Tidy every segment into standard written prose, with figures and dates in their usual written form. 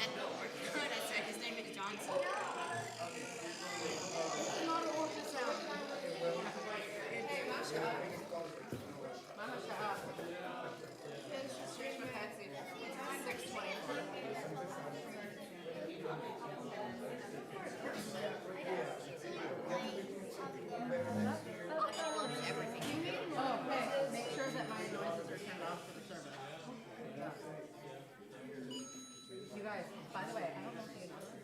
Good, I said his name is Johnson. Not an ultrasound. Street for Patsy. 6:24. Oh, hey, make sure that my noises are turned off for the service. You guys, by the way, I don't know if you know this.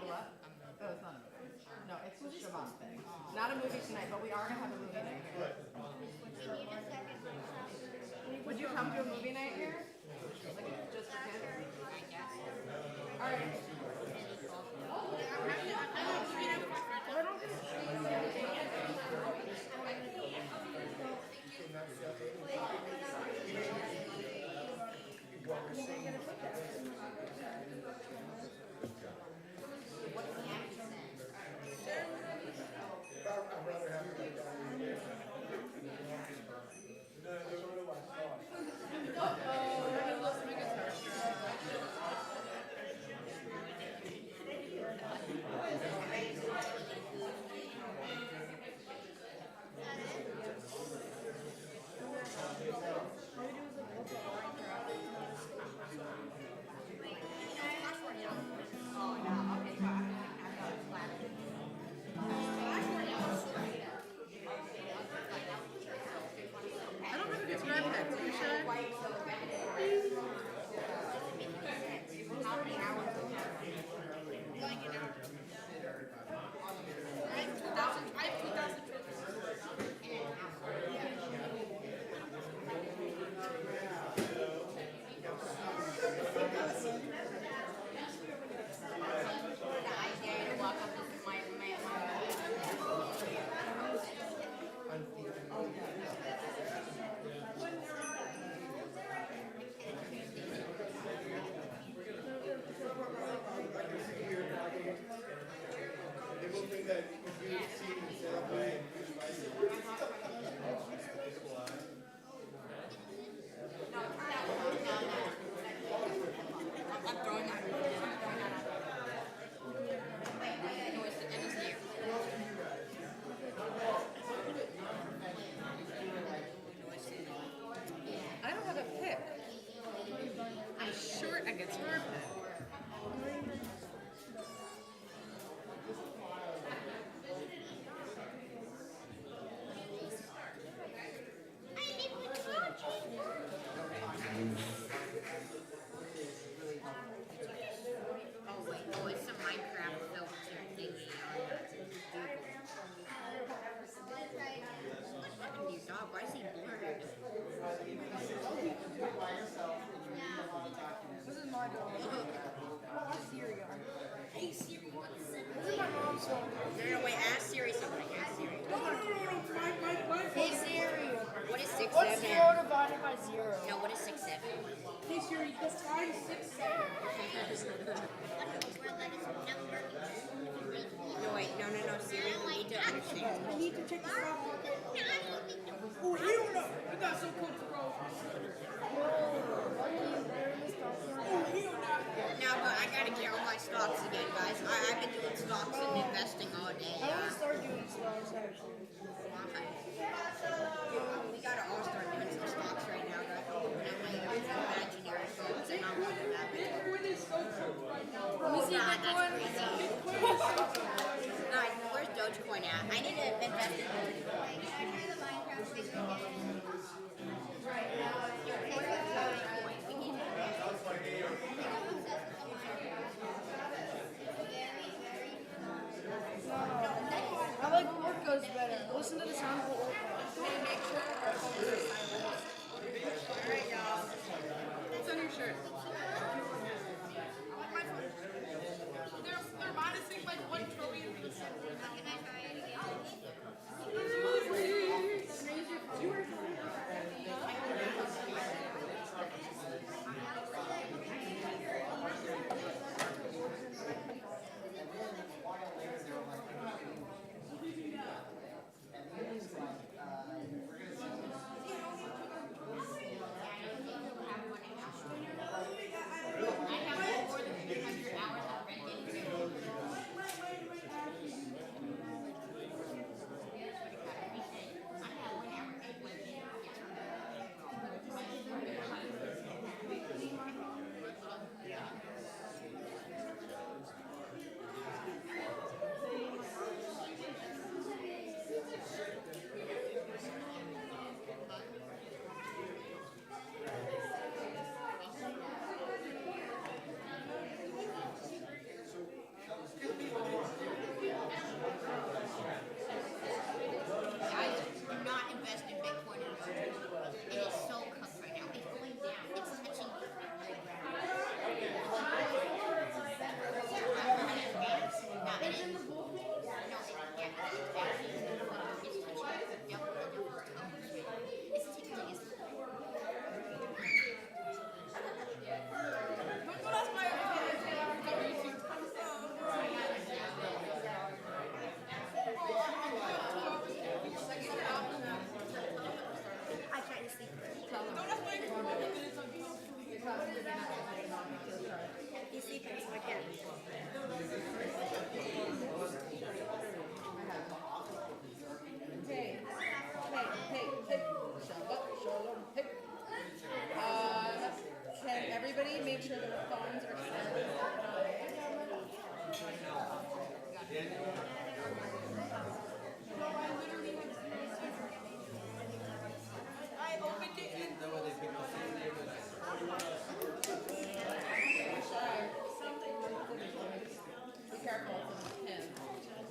What? Oh, it's not a movie. No, it's a Shabbat thing. Not a movie tonight, but we are going to have a movie night here. Would you come to a movie night here? Like, just for kids? All right. I like work goes better. Listen to the sound of the sure their phones are silent. I opened it and be careful.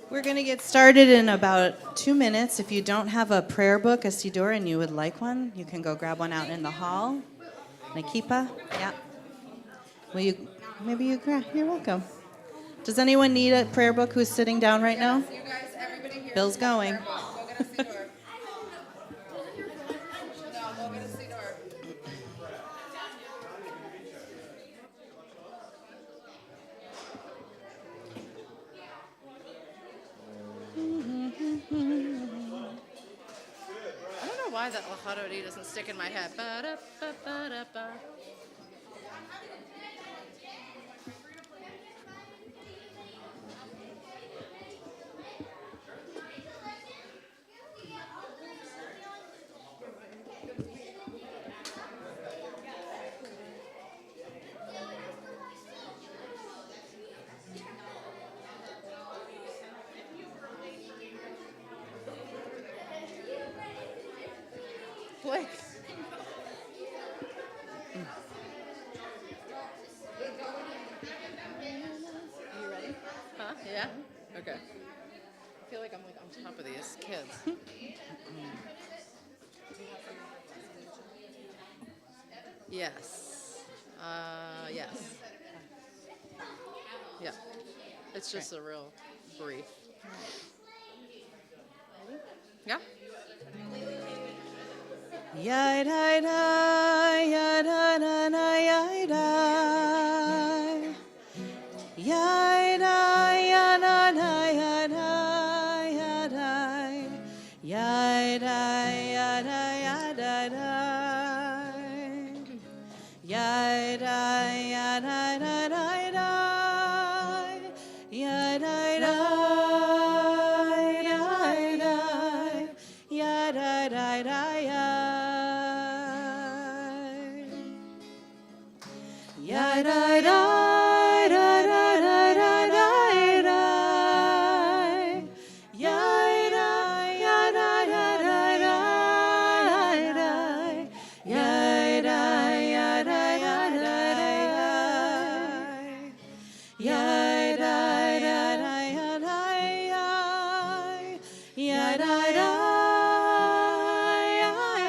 We're going to get started in about 2 minutes. If you don't have a prayer book, a siddur, and you would like one, you can go grab one out in the hall. Nakipa, yeah. Will you? Maybe you grab. You're welcome. Does anyone need a prayer book who's sitting down right now? You guys, everybody here. Bill's going. Go get a siddur. No, go get a siddur. I don't know why that Lachadodi doesn't stick in my head. Ba-da-ba-ba-da-ba. Blake. Are you ready? Huh? Yeah? Okay. I feel like I'm like on top of these kids. Yes. Yes. Yeah. It's just a real brief. Yeah? Yai-dai-dai, yai-dai-dai-dai, yai-dai. Yai-dai, yai-dai-dai, yai-dai, yai-dai. Yai-dai, yai-dai, yai-dai-dai. Yai-dai, yai-dai-dai-dai-dai. Yai-dai-dai,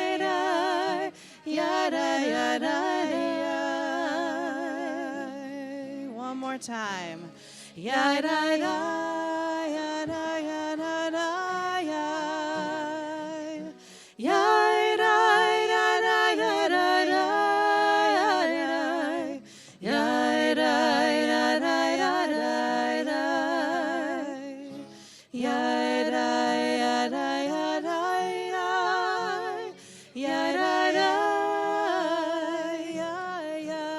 yai-dai. Yai-dai-dai-dai-dai. One more time. Yai-dai-dai, yai-dai, yai-dai-dai, yai. Yai-dai, yai-dai, yai-dai-dai, yai-dai. Yai-dai, yai-dai, yai-dai-dai. Yai-dai, yai-dai, yai-dai-dai.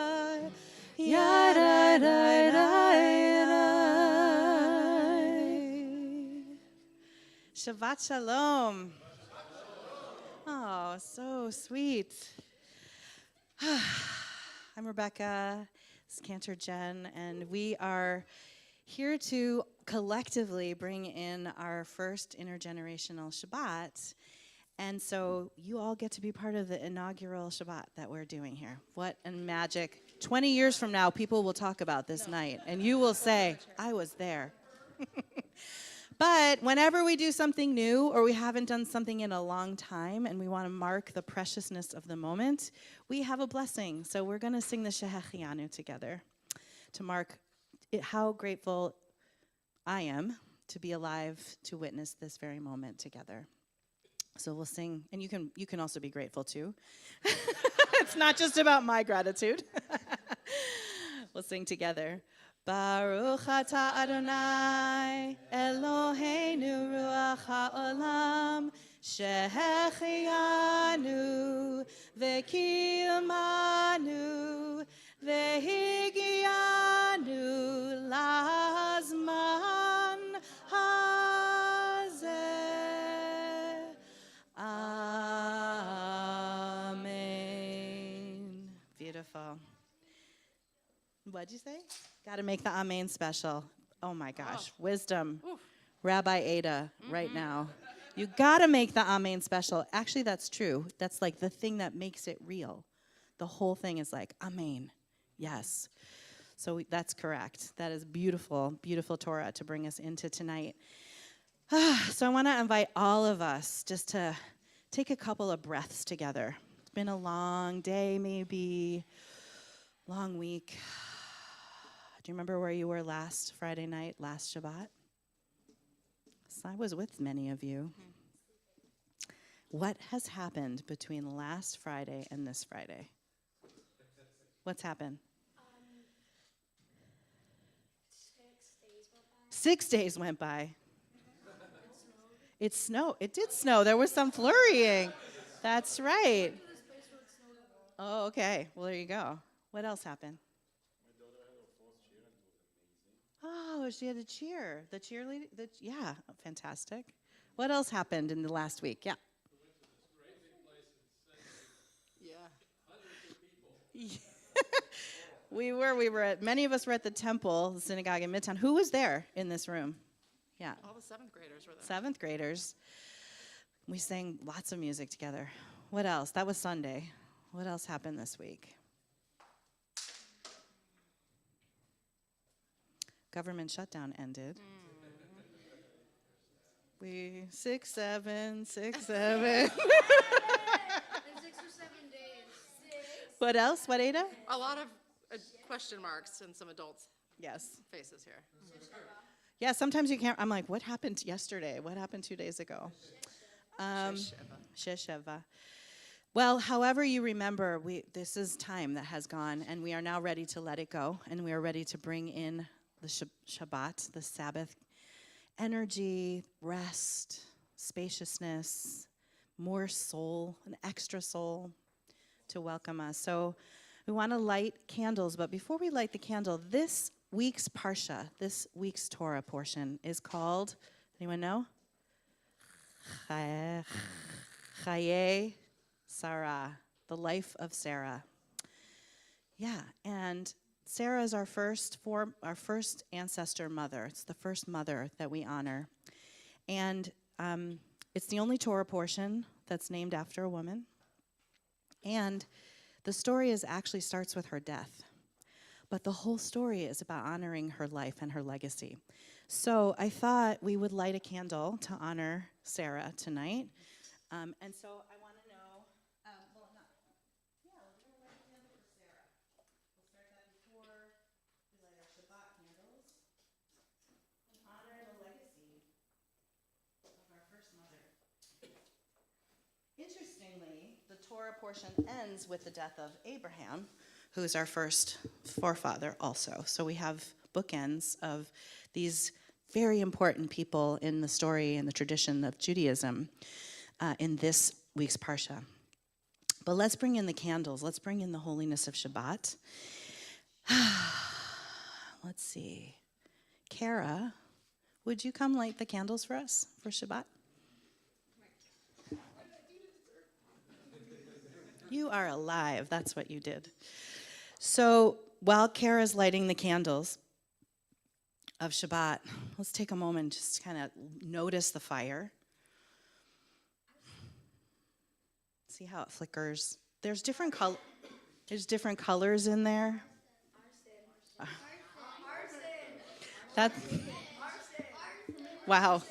Yai-dai-dai, Shabbat Shalom. Oh, so sweet. I'm Rebekka. This is Cantor, Jenn, and we are here to collectively bring in our first intergenerational Shabbat. And so you all get to be part of the inaugural Shabbat that we're doing here. What a magic. 20 years from now, people will talk about this night, and you will say, I was there. But whenever we do something new or we haven't done something in a long time and we want to mark the preciousness of the moment, we have a blessing. So we're going to sing the Shehechianu together to mark how grateful I am to be alive to witness this very moment together. So we'll sing, and you can also be grateful too. It's not just about my gratitude. We'll sing together. Baruch atah Adonai Eloheinu ruach haolam shehechianu v'kilmanu v'higianu lazman hazeh. Amen. Beautiful. What'd you say? Got to make the amen special. Oh my gosh, wisdom. Rabbi Ada, right now. You got to make the amen special. Actually, that's true. That's like the thing that makes it real. The whole thing is like, amen. Yes. So that's correct. That is beautiful, beautiful Torah to bring us into tonight. So I want to invite all of us just to take a couple of breaths together. It's been a long day, maybe, long week. Do you remember where you were last Friday night, last Shabbat? So I was with many of you. What has happened between last Friday and this Friday? What's happened? 6 days went by. It snowed. It did snow. There was some flurrying. That's right. Oh, okay. Well, there you go. What else happened? Oh, she had a cheer. The cheerleader? Yeah, fantastic. What else happened in the last week? Yeah. We were at, many of us were at the temple, the synagogue in Midtown. Who was there in this room? Yeah. All the 7th graders were there. 7th graders. We sang lots of music together. What else? That was Sunday. What else happened this week? Government shutdown ended. We 6, 7, 6, 7. In 6 or 7 days. What else? What, Ada? A lot of question marks and some adults' Yes. faces here. Yeah, sometimes you can't. I'm like, what happened yesterday? What happened 2 days ago? Shesheva. Well, however you remember, this is time that has gone, and we are now ready to let it go, and we are ready to bring in the Shabbat, the Sabbath, energy, rest, spaciousness, more soul, an extra soul to welcome us. So we want to light candles, but before we light the candle, this week's Parsha, this week's Torah portion is called, anyone know? Chaye Sarah, the life of Sarah. Yeah, and Sarah is our first ancestor mother. It's the first mother that we honor. And it's the only Torah portion that's named after a woman. And the story actually starts with her death. But the whole story is about honoring her life and her legacy. So I thought we would light a candle to honor Sarah tonight. And so I want to know, we're going to light a candle for Sarah. We'll start that before we light our Shabbat candles and honor the legacy of our first mother. Interestingly, the Torah portion ends with the death of Abraham, who is our first forefather also. So we have bookends of these very important people in the story and the tradition of Judaism in this week's Parsha. But let's bring in the candles. Let's bring in the holiness of Shabbat. Let's see. Kara, would you come light the candles for us for Shabbat? You are alive. That's what you did. So while Kara's lighting the candles of Shabbat, let's take a moment just to kind of notice the fire. See how it flickers. There's different colors in there. That. Wow.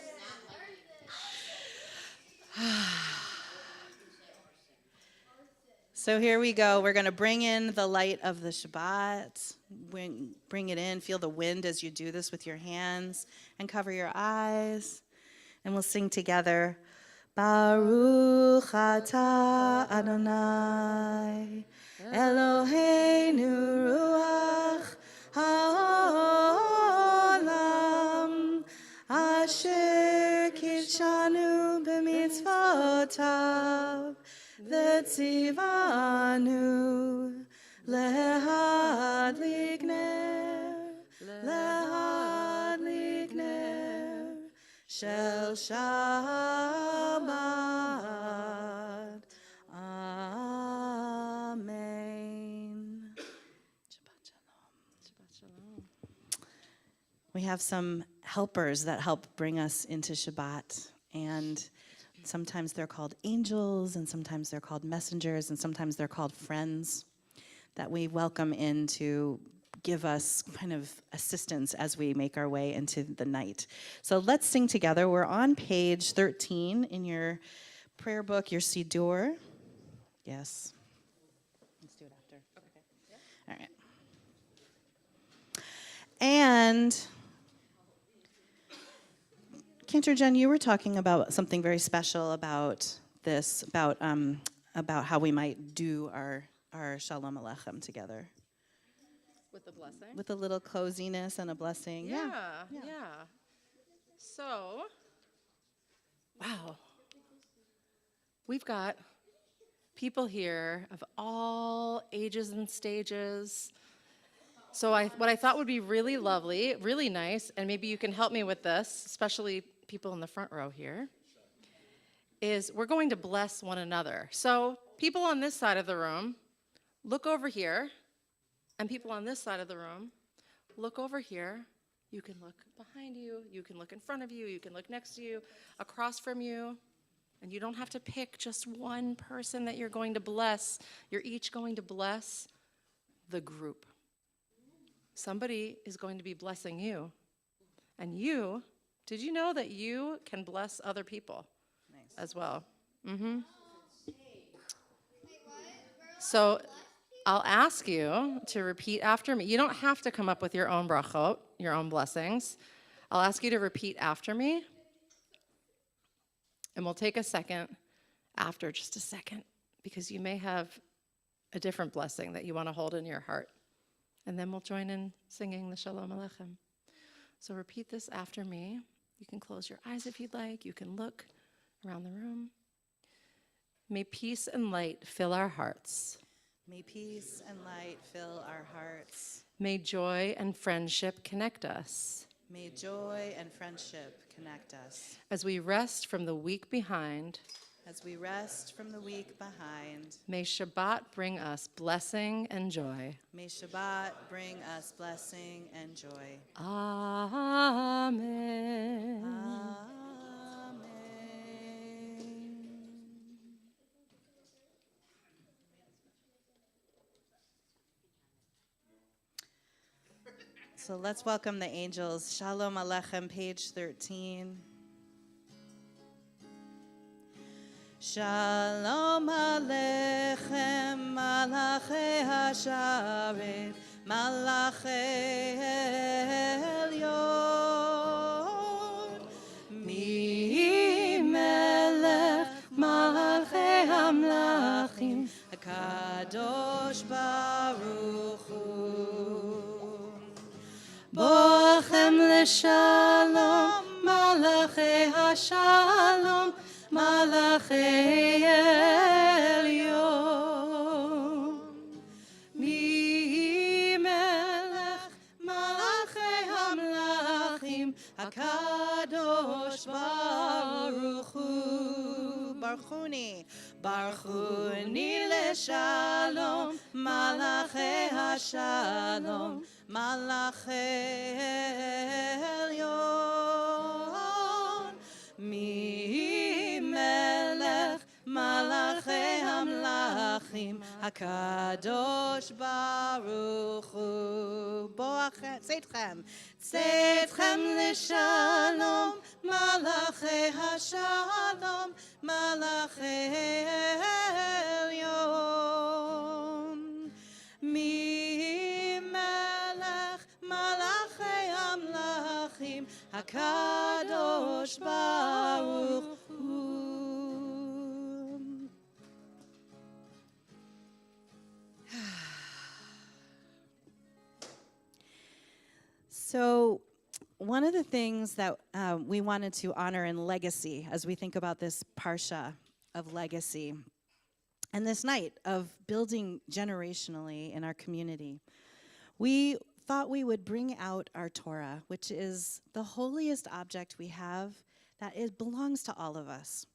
So here we go. We're going to bring in the light of the Shabbat. Bring it in. Feel the wind as you do this with your hands. And cover your eyes. And we'll sing together. Baruch atah Adonai Eloheinu ruach haolam asher kitshanu b'mitzvotav v'tzivanu lehadlik ner shel Shabbat. Amen. Shabbat shalom. We have some helpers that help bring us into Shabbat, and sometimes they're called angels, and sometimes they're called messengers, and sometimes they're called friends that we welcome in to give us kind of assistance as we make our way into the night. So let's sing together. We're on page 13 in your prayer book, your Siddur. Yes. Let's do it after. Okay. Yeah. All right. And Cantor, Jenn, you were talking about something very special about this, about how we might do our Shalom Aleichem together. With the blessing? With a little coziness and a blessing. Yeah. Yeah. So, wow. We've got people here of all ages and stages. So what I thought would be really lovely, really nice, and maybe you can help me with this, especially people in the front row here, is we're going to bless one another. So people on this side of the room, look over here, and people on this side of the room, look over here. You can look behind you, you can look in front of you, you can look next to you, across from you, and you don't have to pick just one person that you're going to bless. You're each going to bless the group. Somebody is going to be blessing you. And you, did you know that you can bless other people as well? Mm-hmm. So I'll ask you to repeat after me. You don't have to come up with your own brachot, your own blessings. I'll ask you to repeat after me. And we'll take a second after, just a second, because you may have a different blessing that you want to hold in your heart. And then we'll join in singing the Shalom Aleichem. So repeat this after me. You can close your eyes if you'd like. You can look around the room. May peace and light fill our hearts. May peace and light fill our hearts. May joy and friendship connect us. May joy and friendship connect us. As we rest from the week behind, As we rest from the week behind, may Shabbat bring us blessing and joy. may Shabbat bring us blessing and joy. Amen. Amen. So let's welcome the angels. Shalom Aleichem, page 13. Shalom Aleichem, Malachei HaSharet, Malachei Elyon. Mi Melech Malachei HaMlachim, HaKadosh Baruch Hu. Boachem leShalom, Malachei HaShalom, Malachei Elyon. Mi Melech Malachei HaMlachim, HaKadosh Baruch Hu. Barchuni leShalom, Malachei HaShalom, Malachei Elyon. Mi Melech Malachei HaMlachim, HaKadosh Baruch Hu. Boachem, tzedchem leShalom, Malachei HaShalom, Malachei Elyon. Mi Melech Malachei HaMlachim, HaKadosh Baruch Hu. So one of the things that we wanted to honor in legacy as we think about this parsha of legacy and this night of building generationally in our community, we thought we would bring out our Torah, which is the holiest object we have that belongs to all of us.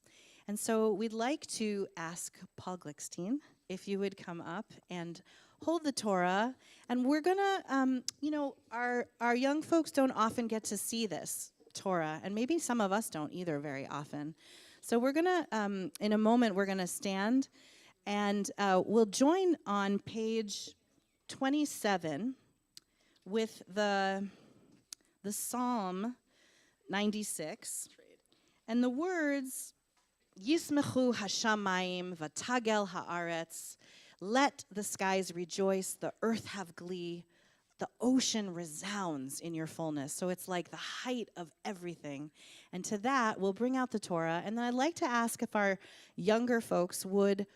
And so we'd like to ask Paul Glickstein if you would come up and hold the Torah. And we're going to, our young folks don't often get to see this Torah, and maybe some of us don't either very often. So we're going to, in a moment, we're going to stand, and we'll join on page 27 with the Psalm 96. And the words, Yismechu hashamayim v'tagel haaretz, let the skies rejoice, the earth have glee, the ocean resounds in your fullness. So it's like the height of everything. And to that, we'll bring out the Torah. And then I'd like to ask if our younger folks would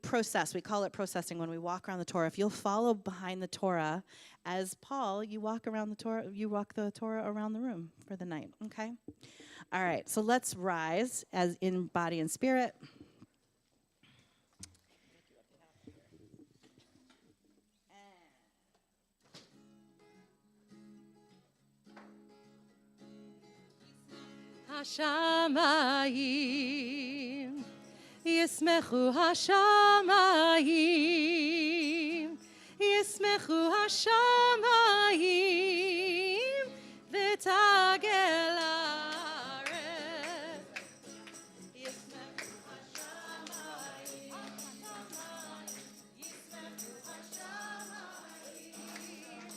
process. We call it processing when we walk around the Torah. If you'll follow behind the Torah, as Paul, you walk around the Torah, you walk the Torah around the room for the night. Okay? All right, so let's rise as in body and spirit. Hashamayim, Yismechu Hashamayim, Yismechu Hashamayim, V'tagel haaretz. Yismechu Hashamayim, Yismechu Hashamayim,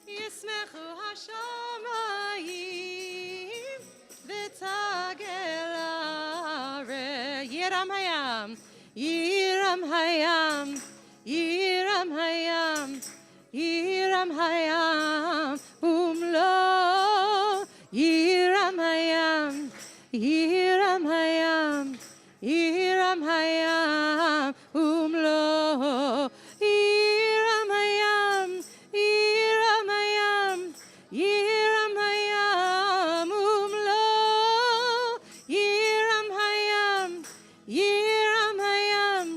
Yismechu Hashamayim, V'tagel haaretz. Yiram hayam, Yiram hayam, Yiram hayam, Yiram hayam, umlo. Yiram hayam, Yiram hayam, Yiram hayam, umlo. Yiram hayam, Yiram hayam, Yiram hayam, umlo. Yiram hayam, Yiram hayam,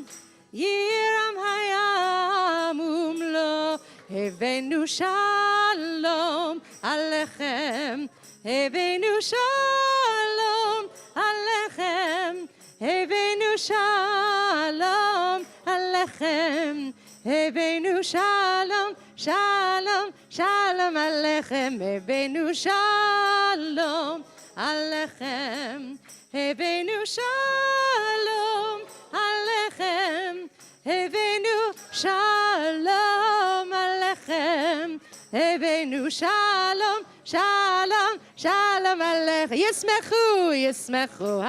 Yiram hayam, umlo. Hevenu shalom alechem, Hevenu shalom alechem, Hevenu shalom alechem, Hevenu shalom, shalom, shalom alechem, Hevenu shalom alechem, Hevenu shalom alechem, Hevenu shalom alechem, Hevenu shalom, shalom, shalom alechem. Yismechu, Yismechu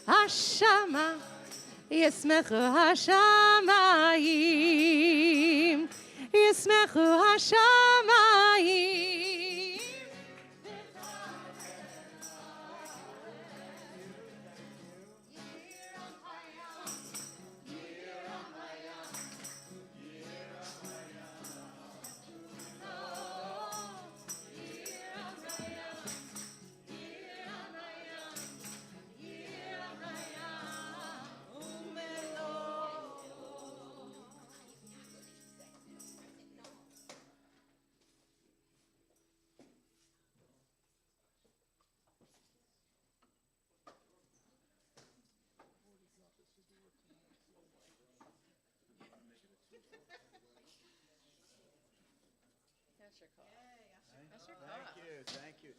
Hashama, Yismechu Hashamayim, Yismechu Hashamayim.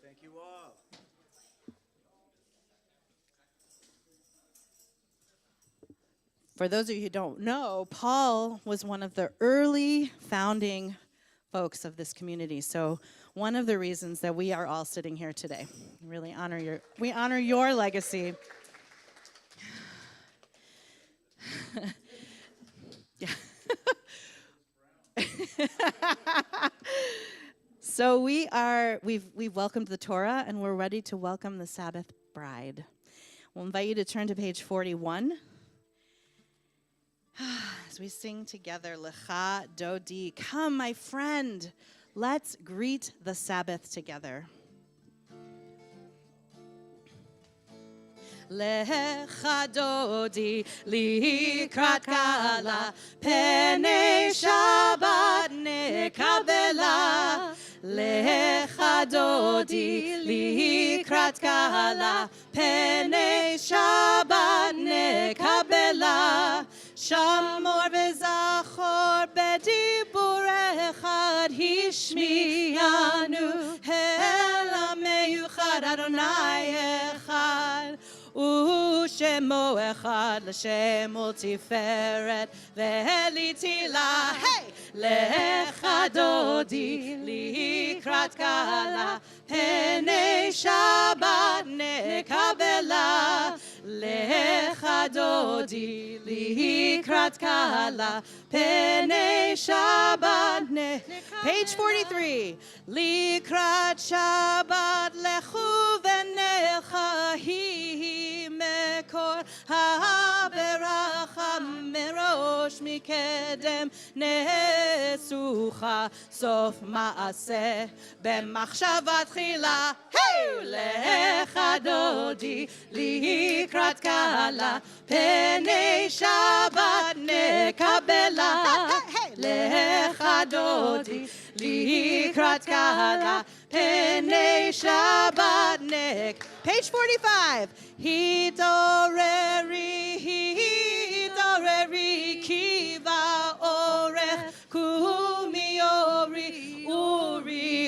Thank you all. For those of you who don't know, Paul was one of the early founding folks of this community. So one of the reasons that we are all sitting here today. We honor your legacy. Yeah. So we've welcomed the Torah, and we're ready to welcome the Sabbath bride. We'll invite you to turn to page 41. As we sing together, Lecha Dodi, come, my friend, let's greet the Sabbath together. Lecha Dodi, likrat kala, penei Shabbat nekabela. Lecha dodi likrat kala, Penei Shabbat nekabela. Shamor v'zachor bedibur echad hishmianu, El hameyuchad Adonai echad. Ushemo echad l'shem ultiferet ve'elitila. Hey! Lecha dodi likrat kala, Penei Shabbat nekabela. Lecha dodi likrat kala, Penei Shabbat nekabela. Page 43. Likrat Shabbat lechu v'necha hi mekor ha'beracha merosh mikedem nesucha sof ma'aseh b'machshavat chila. Hey! Lecha dodi likrat kala, Penei Shabbat nekabela. Lecha dodi likrat kala, Penei Shabbat nek. Page 45. Hidoreri kiva orech kumi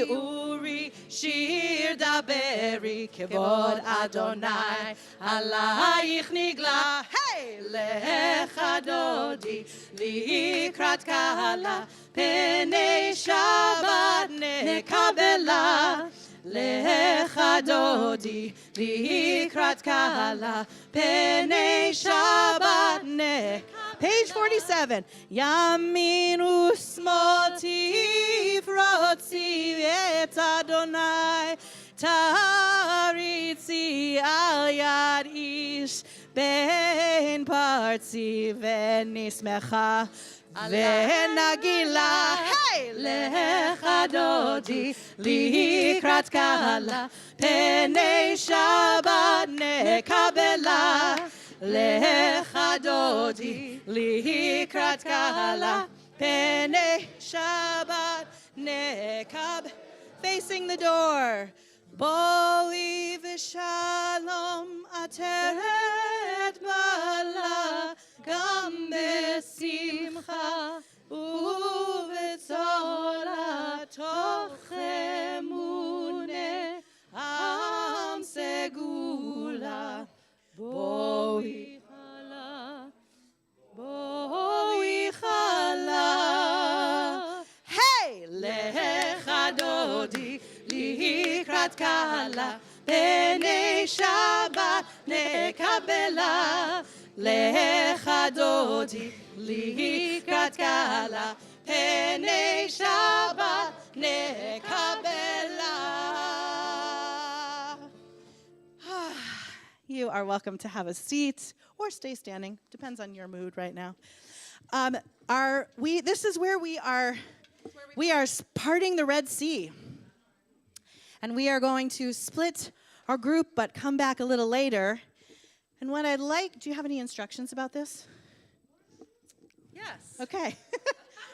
uri shir daberi kevod Adonai alayich nigla. Hey! Lecha dodi likrat kala, Penei Shabbat nekabela. Lecha dodi likrat kala, Penei Shabbat nek. Page 47. Yamin usmol tifrotzi et Adonai, taritzi al yad ish ben partzi venismecha venagila. Hey! Lecha dodi likrat kala, Penei Shabbat nekabela. Lecha dodi likrat kala, Penei Shabbat nekab. Facing the door. Boi v'shalom ateret bala, gam besimcha uvetzora toch emune am segula. Boi chala. Hey! Lecha dodi likrat kala, Penei Shabbat nekabela. Lecha dodi likrat kala, Penei Shabbat nekabela. You are welcome to have a seat or stay standing. Depends on your mood right now. This is where we are parting the Red Sea. And we are going to split our group, but come back a little later. And what I'd like, do you have any instructions about this? Yes. Okay.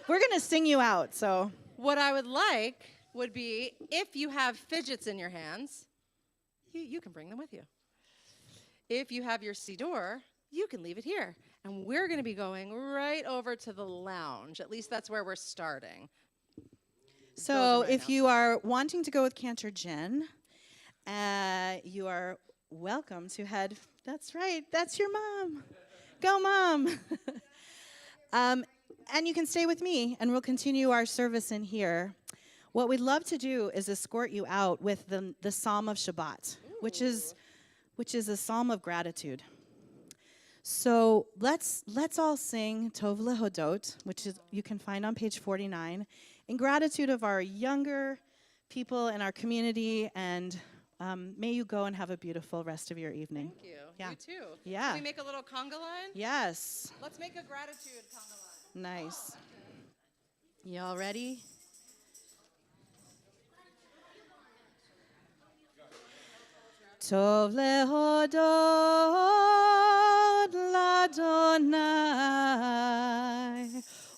We're going to sing you out, so. What I would like would be, if you have fidgets in your hands, you can bring them with you. If you have your siddur, you can leave it here. And we're going to be going right over to the lounge. At least that's where we're starting. So if you are wanting to go with Cantor Jenn, you are welcome to head. That's right. That's your mom. Go, Mom. And you can stay with me, and we'll continue our service in here. What we'd love to do is escort you out with the Psalm of Shabbat, which is a psalm of gratitude. So let's all sing Tov Lehodot, which is you can find on page 49, in gratitude of our younger people in our community, and may you go and have a beautiful rest of your evening. Thank you. Yeah. You too. Yeah. Can we make a little conga line? Yes. Let's make a gratitude conga line. Nice. Y'all ready? Tov lehodot l'Adonai,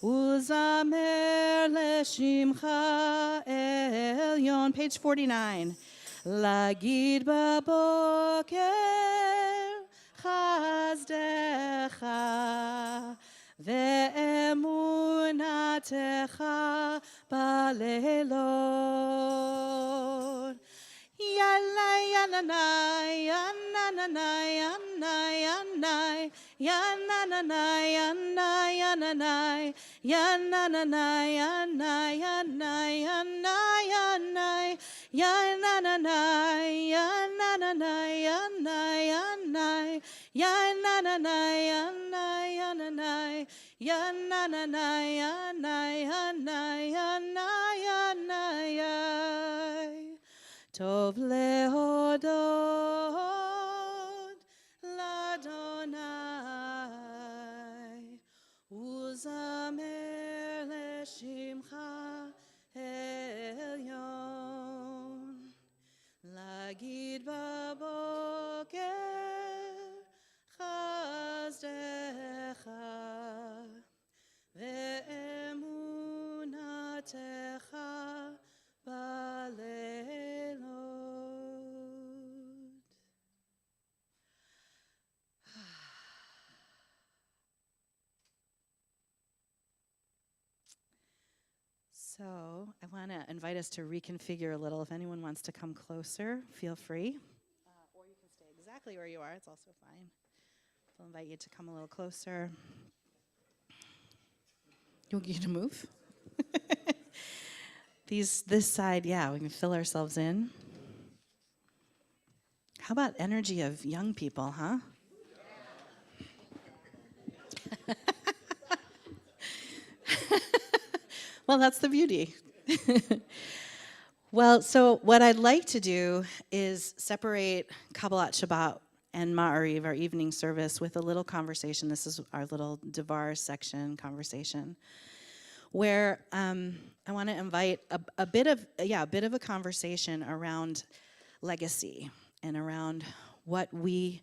uzamer leshimcha el on page 49. Lagid baboker chazdecha ve'emunatecha balelot. Yanai, yananai, yananai, yanai, yananai, yananai, yananai, yananai, yananai, yanai, yananai, yananai, yananai, yananai, yananai, yananai, yananai, yananai, yananai, yanai, yanai. Tov lehodot l'Adonai uzamer leshimcha elyon lagid baboker chazdecha ve'emunatecha balelot. So I want to invite us to reconfigure a little. If anyone wants to come closer, feel free. Or you can stay exactly where you are. It's also fine. I'll invite you to come a little closer. You want you to move? This side, yeah, we can fill ourselves in. How about energy of young people, huh? Well, that's the beauty. Well, so what I'd like to do is separate Kabbalat Shabbat and Ma'ariv, our evening service, with a little conversation. This is our little Devar section conversation, where I want to invite a bit of a conversation around legacy and around what we're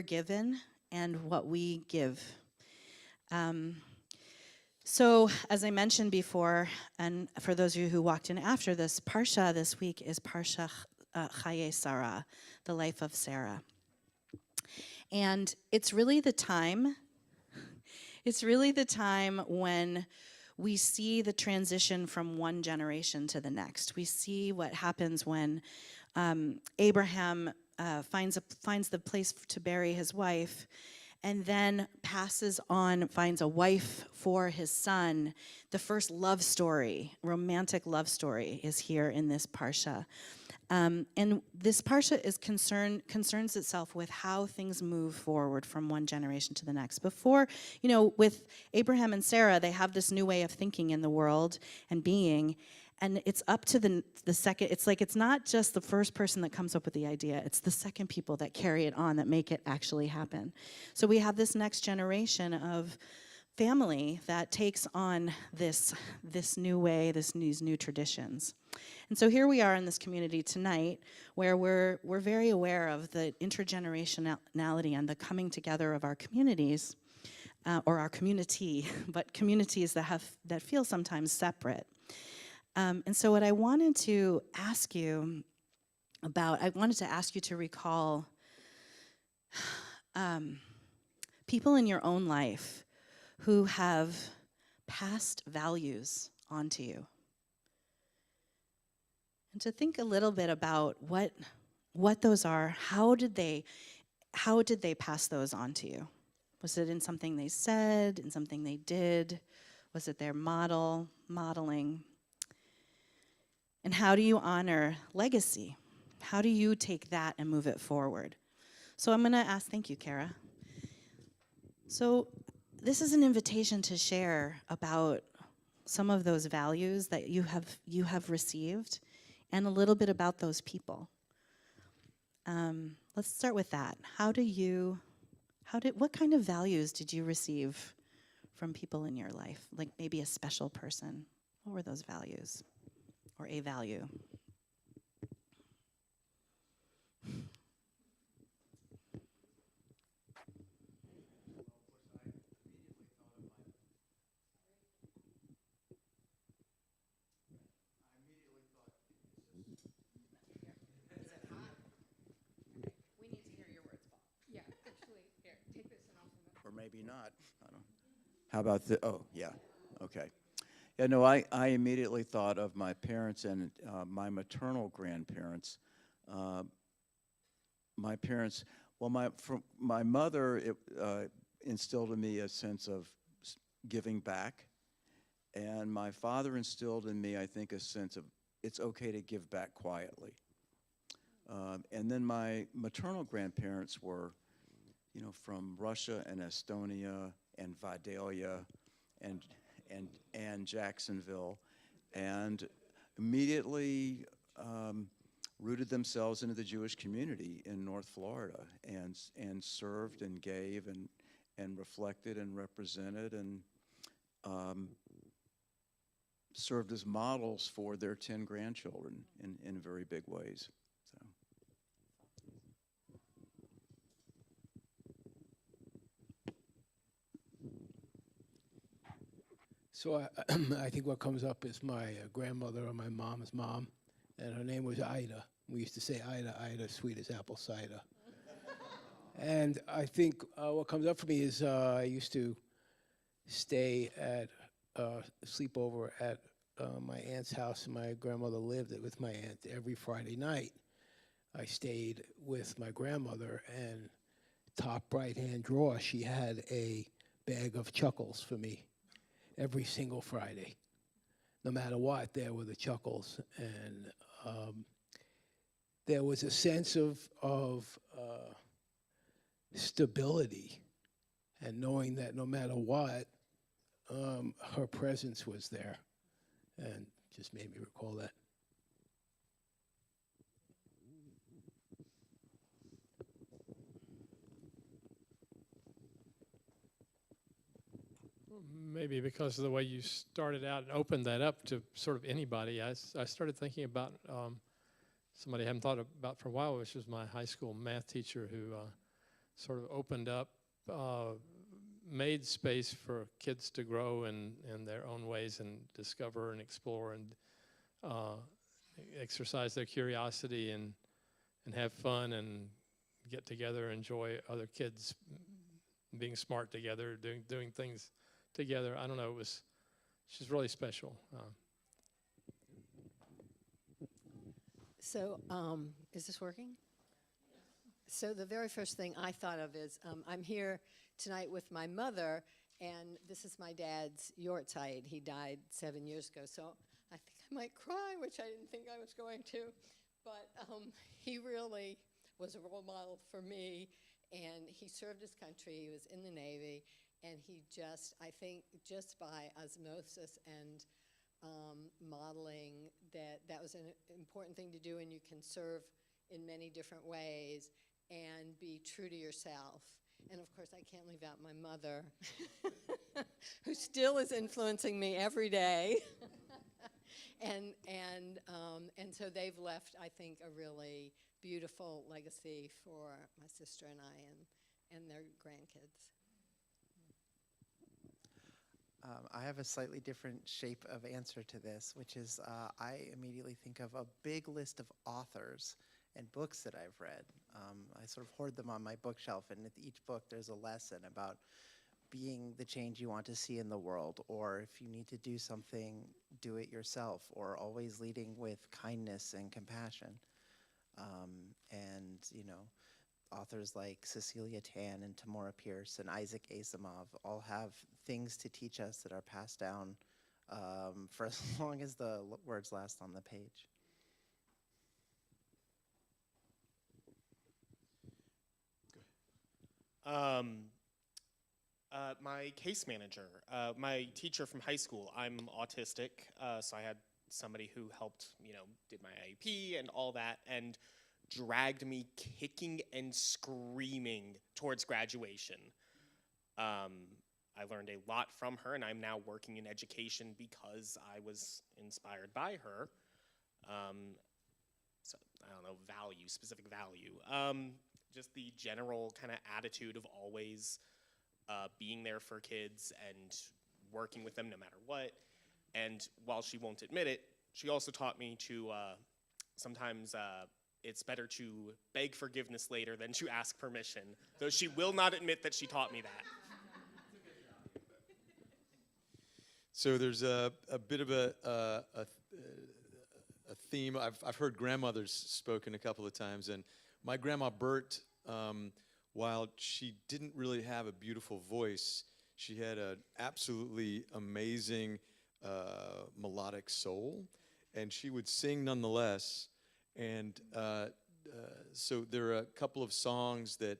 given and what we give. So, as I mentioned before, and for those of you who walked in after this, Parsha this week is Parsha Chaye Sarah, the life of Sarah. And it's really the time when we see the transition from one generation to the next. We see what happens when Abraham finds the place to bury his wife, and then finds a wife for his son. The first love story, romantic love story, is here in this parsha. And this parsha concerns itself with how things move forward from one generation to the next. Before, with Abraham and Sarah, they have this new way of thinking in the world and being. And it's up to the second. It's like it's not just the first person that comes up with the idea. It's the second people that carry it on, that make it actually happen. So we have this next generation of family that takes on this new way, these new traditions. And so here we are in this community tonight, where we're very aware of the intergenerationality and the coming together of our communities, or our community, but communities that feel sometimes separate. And so what I wanted to ask you to recall people in your own life who have passed values onto you. And to think a little bit about what those are. How did they pass those on to you? Was it in something they said, in something they did? Was it their modeling? And how do you honor legacy? How do you take that and move it forward? So I'm going to ask, thank you, Kara. So this is an invitation to share about some of those values that you have received, and a little bit about those people. Let's start with that. What kind of values did you receive from people in your life? Like maybe a special person. What were those values? Or a value? maybe not. I don't. How about the? Oh, yeah. Okay. Yeah. No, I immediately thought of my parents and my maternal grandparents. My parents. Well, my mother instilled in me a sense of giving back, and my father instilled in me, I think, a sense of it's okay to give back quietly. And then my maternal grandparents were, from Russia and Estonia and Vidalia and Jacksonville, and immediately rooted themselves into the Jewish community in North Florida and served and gave and reflected and represented and served as models for their 10 grandchildren in very big ways. So I think what comes up is my grandmother or my mom's mom, and her name was Ida. We used to say Ida, Ida, sweet as apple cider. And I think what comes up for me is I used to stay at sleepover at my aunt's house, and my grandmother lived with my aunt every Friday night. I stayed with my grandmother, and top right-hand drawer, she had a bag of chuckles for me every single Friday. No matter what, there were the chuckles. And there was a sense of stability and knowing that no matter what, her presence was there. And just made me recall that. Maybe because of the way you started out and opened that up to sort of anybody, I started thinking about somebody I haven't thought about for a while, which was my high school math teacher who sort of opened up, made space for kids to grow in their own ways and discover and explore and exercise their curiosity and have fun and get together, enjoy other kids being smart together, doing things together. I don't know, she's really special. So, is this working? So the very first thing I thought of is I'm here tonight with my mother, and this is my dad's Yortzeit. He died 7 years ago, so I think I might cry, which I didn't think I was going to. But he really was a role model for me, and he served his country. He was in the Navy. And he just, I think, just by osmosis and modeling that was an important thing to do, and you can serve in many different ways and be true to yourself. And of course, I can't leave out my mother, who still is influencing me every day. and so they've left, I think, a really beautiful legacy for my sister and I and their grandkids. I have a slightly different shape of answer to this, which is I immediately think of a big list of authors and books that I've read. I sort of hoard them on my bookshelf, and at each book there's a lesson about being the change you want to see in the world, or if you need to do something, do it yourself, or always leading with kindness and compassion. And, authors like Cecilia Tan and Tamora Pierce and Isaac Asimov all have things to teach us that are passed down for as long as the words last on the page. My case manager, my teacher from high school. I'm autistic, so I had somebody who helped, did my IEP and all that, and dragged me kicking and screaming towards graduation. I learned a lot from her, and I'm now working in education because I was inspired by her. So I don't know, specific value. Just the general kind of attitude of always being there for kids and working with them no matter what. And while she won't admit it, she also taught me to sometimes it's better to beg forgiveness later than to ask permission, though she will not admit that she taught me that. So there's a bit of a theme. I've heard grandmothers spoken a couple of times, and my grandma Bert, while she didn't really have a beautiful voice, she had an absolutely amazing melodic soul, and she would sing nonetheless. And so there are a couple of songs that,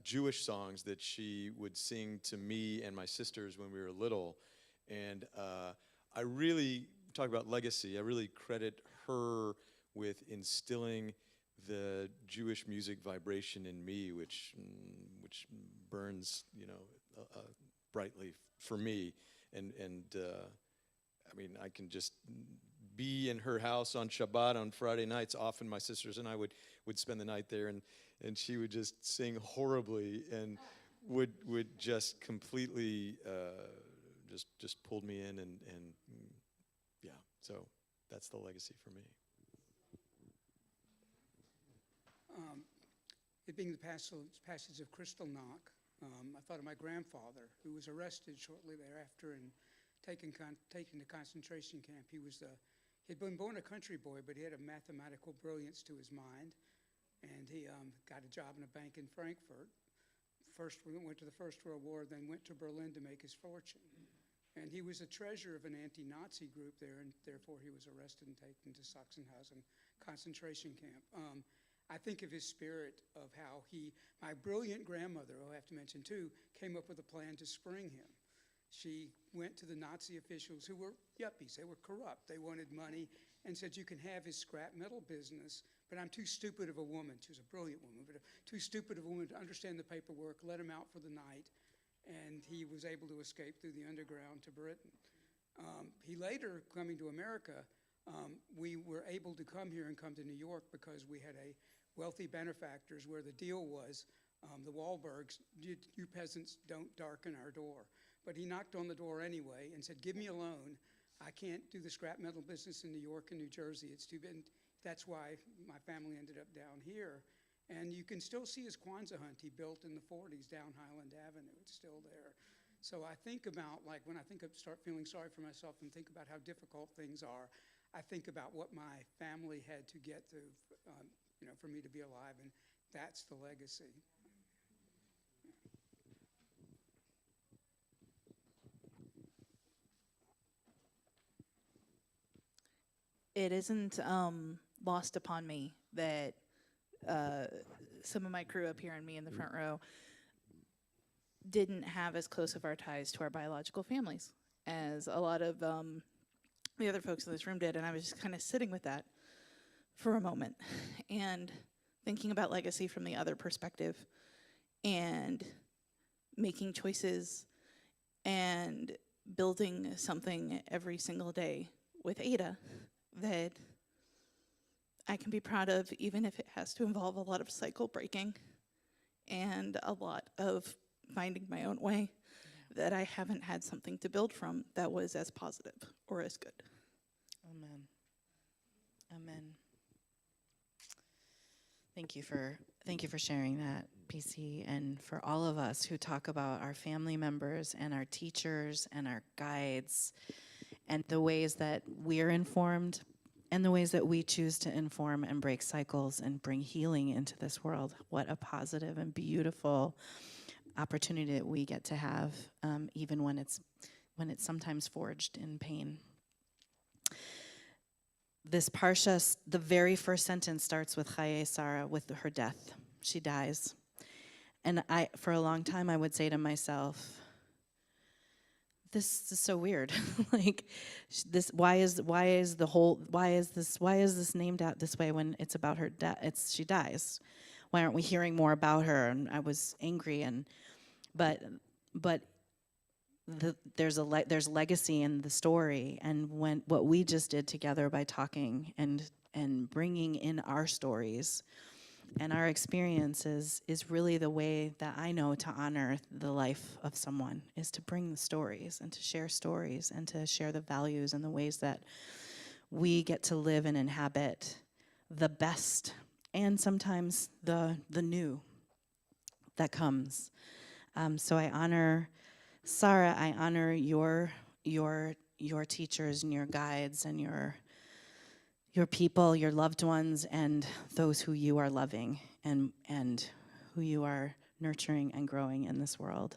Jewish songs that she would sing to me and my sisters when we were little. And I really, talk about legacy, I really credit her with instilling the Jewish music vibration in me, which burns, brightly for me. And I mean, I can just be in her house on Shabbat on Friday nights. Often my sisters and I would spend the night there, and she would just sing horribly and would just completely just pulled me in, and yeah, so that's the legacy for me. It being the passage of Kristallnacht, I thought of my grandfather, who was arrested shortly thereafter and taken to concentration camp. He'd been born a country boy, but he had a mathematical brilliance to his mind, and he got a job in a bank in Frankfurt. Went to the First World War, then went to Berlin to make his fortune. And he was a treasurer of an anti-Nazi group there, and therefore he was arrested and taken to Sachsenhausen concentration camp. I think of his spirit of how my brilliant grandmother, who I have to mention too, came up with a plan to spring him. She went to the Nazi officials, who were yuppies, they were corrupt, they wanted money, and said, you can have his scrap metal business, but I'm too stupid of a woman. She was a brilliant woman, but too stupid of a woman to understand the paperwork, let him out for the night. And he was able to escape through the underground to Britain. He later, coming to America, we were able to come here and come to New York because we had a wealthy benefactors where the deal was, the Wahlbergs, you peasants don't darken our door. But he knocked on the door anyway and said, give me a loan. I can't do the scrap metal business in New York and New Jersey. It's too big. That's why my family ended up down here. And you can still see his Kwanzaa hunt he built in the 40s down Highland Avenue. It's still there. So I think about, like, when I start feeling sorry for myself and think about how difficult things are, I think about what my family had to get through, for me to be alive, and that's the legacy. It isn't lost upon me that some of my crew up here and me in the front row didn't have as close of our ties to our biological families as a lot of the other folks in this room did. And I was just kind of sitting with that for a moment and thinking about legacy from the other perspective and making choices and building something every single day with Ada that I can be proud of, even if it has to involve a lot of cycle breaking and a lot of finding my own way, that I haven't had something to build from that was as positive or as good. Amen. Amen. Thank you for sharing that, PC, and for all of us who talk about our family members and our teachers and our guides and the ways that we're informed and the ways that we choose to inform and break cycles and bring healing into this world. What a positive and beautiful opportunity that we get to have, even when it's sometimes forged in pain. This parsha, the very first sentence starts with Chaye Sarah, with her death. She dies. And for a long time, I would say to myself, this is so weird. Like, this, why is this named out this way when it's about her death? She dies. Why aren't we hearing more about her? And I was angry, but there's legacy in the story, and what we just did together by talking and bringing in our stories and our experiences is really the way that I know to honor the life of someone, is to bring the stories and to share the values and the ways that we get to live and inhabit the best and sometimes the new that comes. So I honor Sarah, I honor your your teachers and your guides and your people, your loved ones, and those who you are loving and who you are nurturing and growing in this world.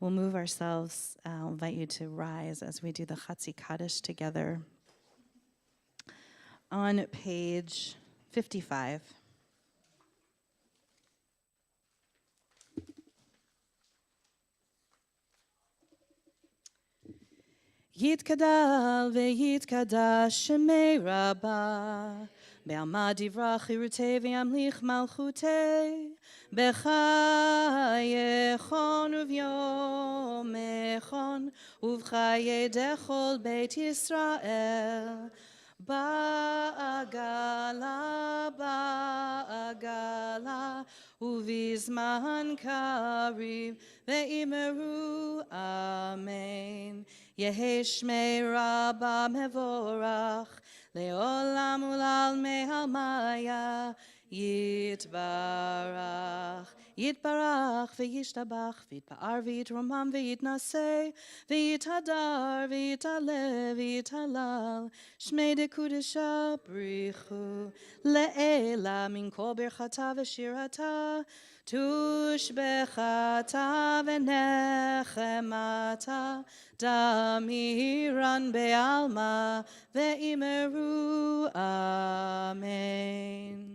We'll move ourselves. I'll invite you to rise as we do the Chatzi Kaddish together. On page 55. Yitkadal ve'yitkadash shemei Rabbah Be'alma divrach chirutei ve'yamlich malchutei B'chayechon uv'yomechon Uv'chaye dechol Beit Yisrael Ba'agala, ba'agala, uvizman kariv, ve'imeru, amen. Yehi shmei Rabba mevorach, le'olam ulal me'almaya, yitbarach. Yitbarach ve'yishtabach v'yitpa'ar v'yitromam v'yitnaseh v'yithadar v'yitale v'yitalal shmei dekudesha brichu le'ela min kol birchata v'shirata tushbechata v'nechemata damiran be'alma ve'imeru amen.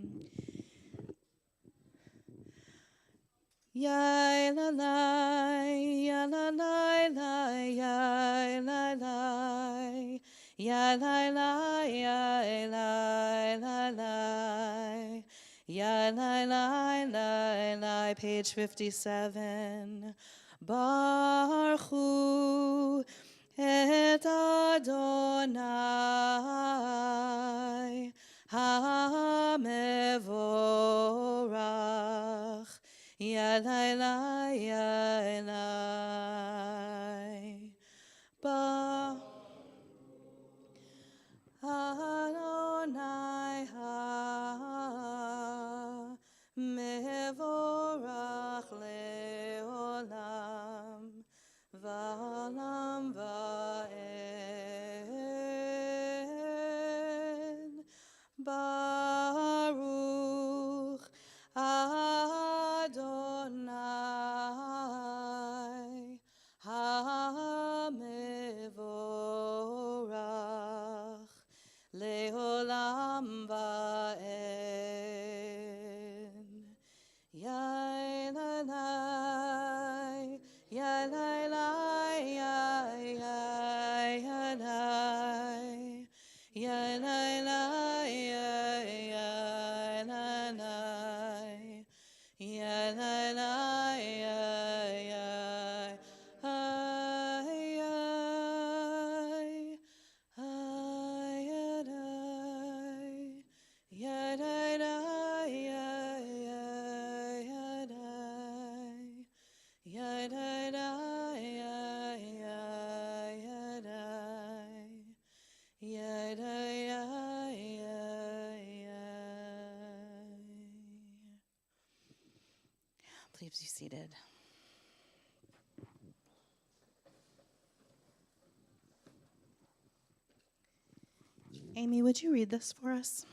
Ya la la, ya la la la, ya la la, ya la la, ya la la la, ya la la la la. Page 57. Baruch et Adonai hamevorach. Ya la la, ya la, ba Adonai ha mevorach leolam va'olam va'ed Baruch Adonai hamevorach leolam va'ed. Ya la la, ya la la, ya ya ya la, ya la la, ya ya la la, ya la la, ya ya ay ay ya da da ya ya ya da da ya ya ya da ya Please be seated. Amy, would you read this for us?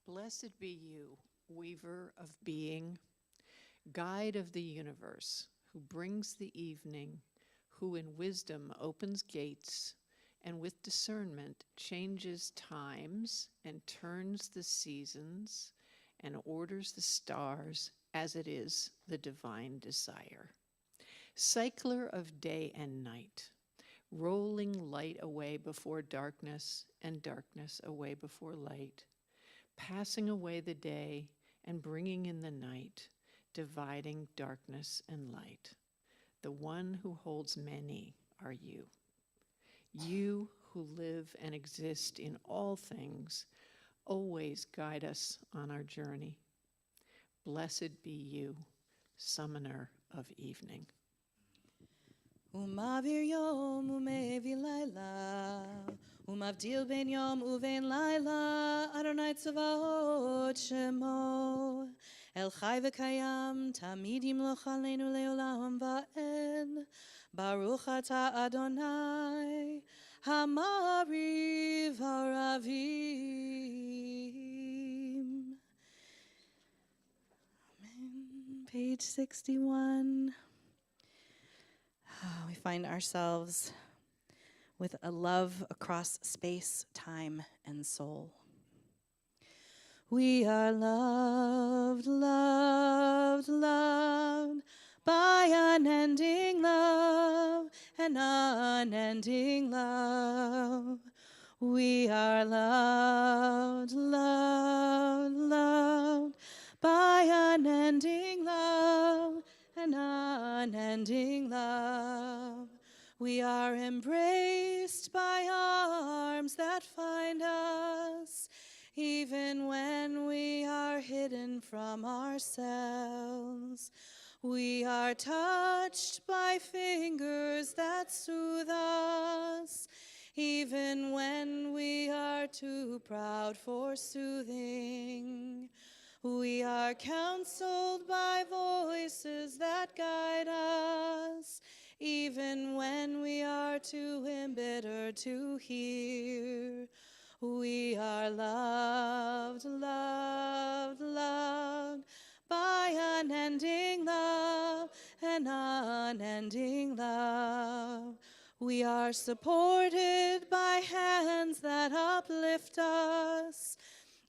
Blessed be you, weaver of being, guide of the universe, who brings the evening, who in wisdom opens gates, and with discernment changes times and turns the seasons and orders the stars as it is the divine desire. Cycler of day and night, rolling light away before darkness and darkness away before light, passing away the day and bringing in the night, dividing darkness and light. The one who holds many are you. You who live and exist in all things, always guide us on our journey. Blessed be you, summoner of evening. ומעביר יום ומביא לילה, ומבדיל בין יום ובין לילה, אדוני צבאות שמו. אל חי וקיים, תמיד ימלוך עלינו לעולם ועד. ברוך אתה אדוני, המריב הרבים. Amen. Page 61. We find ourselves with a love across space, time, and soul. We are loved, loved, loved by unending love and unending love. We are loved, loved, loved by unending love and unending love. We are embraced by arms that find us, even when we are hidden from ourselves. We are touched by fingers that soothe us, even when we are too proud for soothing. We are counseled by voices that guide us, even when we are too embittered to hear. We are loved, loved, loved by unending love and unending love. We are supported by hands that uplift us,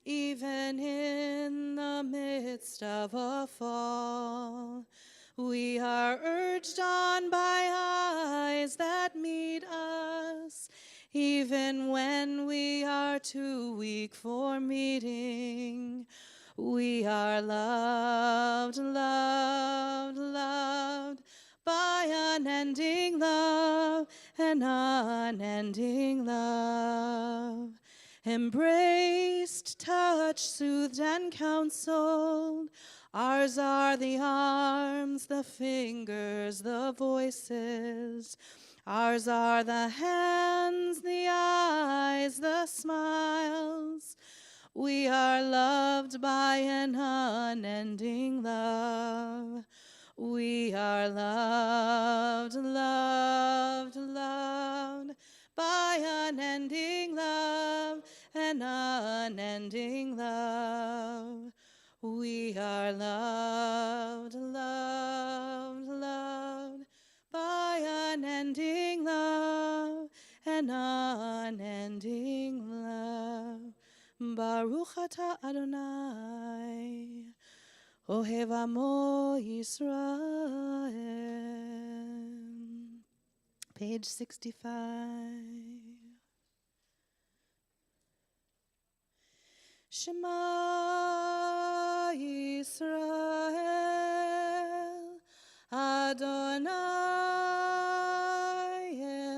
even in the midst of a fall. We are urged on by eyes that meet us, even when we are too weak for meeting. We are loved, loved, loved by unending love and unending love. Embraced, touched, soothed, and counseled. Ours are the arms, the fingers, the voices. Ours are the hands, the eyes, the smiles. We are loved by an unending love. We are loved, loved, loved by unending love and unending love. We are loved, loved, loved by unending love and unending love. Baruch atah Adonai, Ohev Amo Yisrael. Page 65. Shema Yisrael, Adonai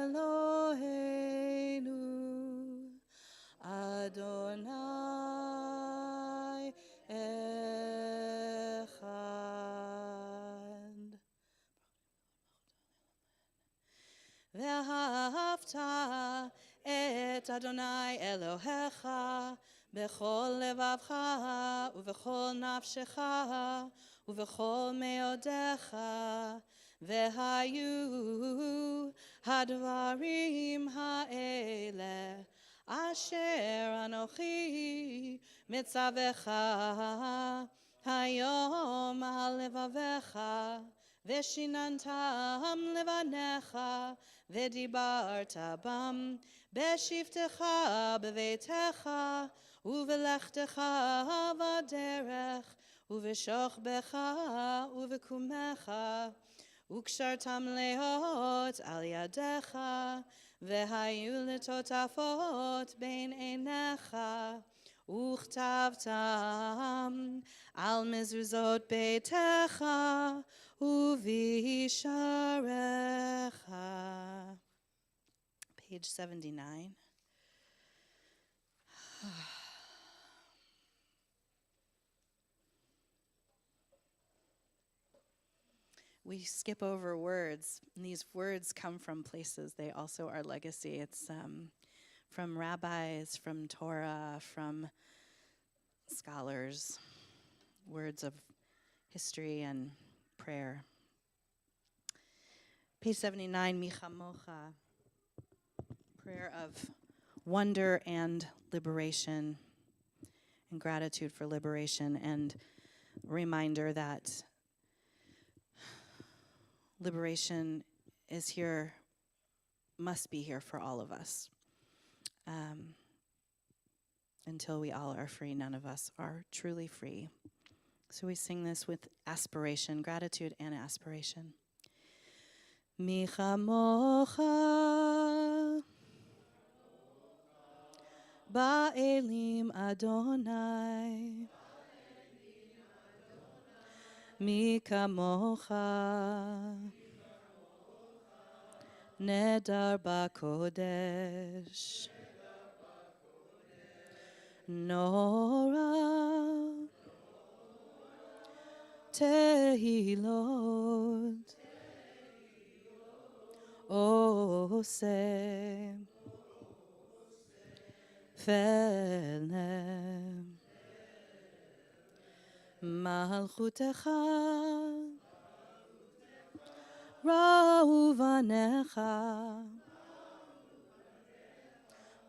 Eloheinu, Adonai Echad. Ve'ahavta et Adonai Elohecha bechol levavcha uvechol nafshecha uvechol meodecha vehayu hadvarim ha'ele asher anochi mitzavecha hayom al levavecha veshinantam levanecha vedibarta bam beshivtecha bevetecha uvelechtecha vaderech uveshochbecha uvekumecha ukshartam leot al yadecha vehayu letotafot bein einecha uchtavtam al mezuzot beitecha uvisharecha. Page 79. we skip over words, and these words come from places. They also are legacy. It's from rabbis, from Torah, from scholars, words of history and prayer. Page 79, Michamocha, prayer of wonder and liberation, and gratitude for liberation, and reminder that liberation is here, must be here for all of us. Until we all are free, none of us are truly free. So we sing this with aspiration, gratitude and aspiration. Michamocha ba'elim Adonai Mi kamocha nedar bakodesh Nora tehilot Ose Peled Malchutecha Rauvanecha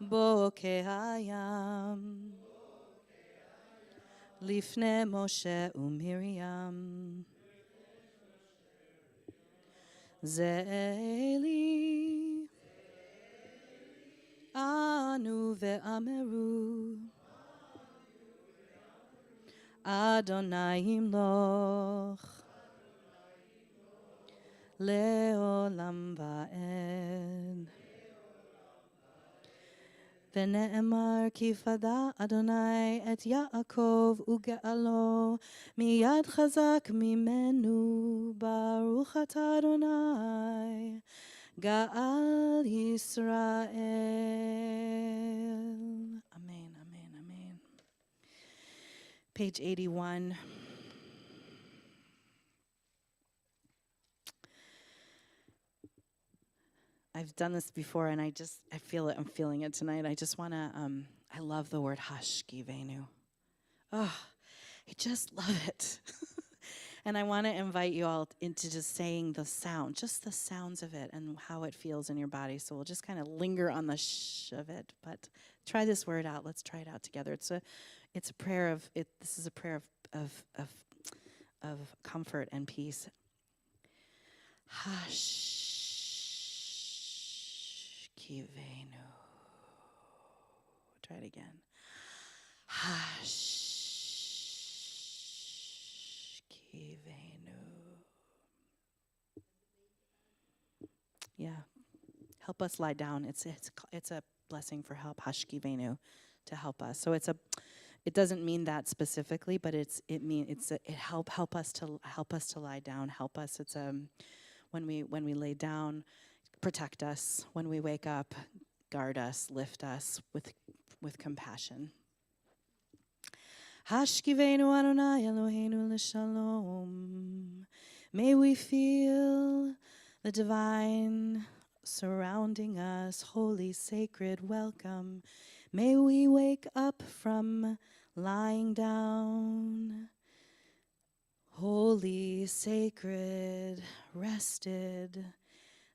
Bokehayam Lifne Moshe uMiriam Ze'eli Anu ve'ameru Adonai Imloch Leolam va'ed V'ne'emar ki fada Adonai et Yaakov uge'alo miyad chazak mimenu Baruch atah Adonai Ga'al Yisrael. Amen, amen, amen. Page 81. I've done this before, and I feel it. I'm feeling it tonight. I just want to, I love the word hashkivenu. Oh, I just love it. And I want to invite you all into just saying the sound, just the sounds of it and how it feels in your body. So we'll just kind of linger on the sh of it, but try this word out. Let's try it out together. It's a prayer of it. This is a prayer of comfort and peace. Hashkivenu. Try it again. Yeah, help us lie down. It's a blessing for help. Hashkivenu, to help us. So it doesn't mean that specifically, but it help us to lie down. Help us. It's when we lay down, protect us. When we wake up, guard us, lift us with compassion. Hashkivenu Adonai Eloheinu l'shalom. May we feel the divine surrounding us, holy, sacred welcome. May we wake up from lying down, holy, sacred, rested.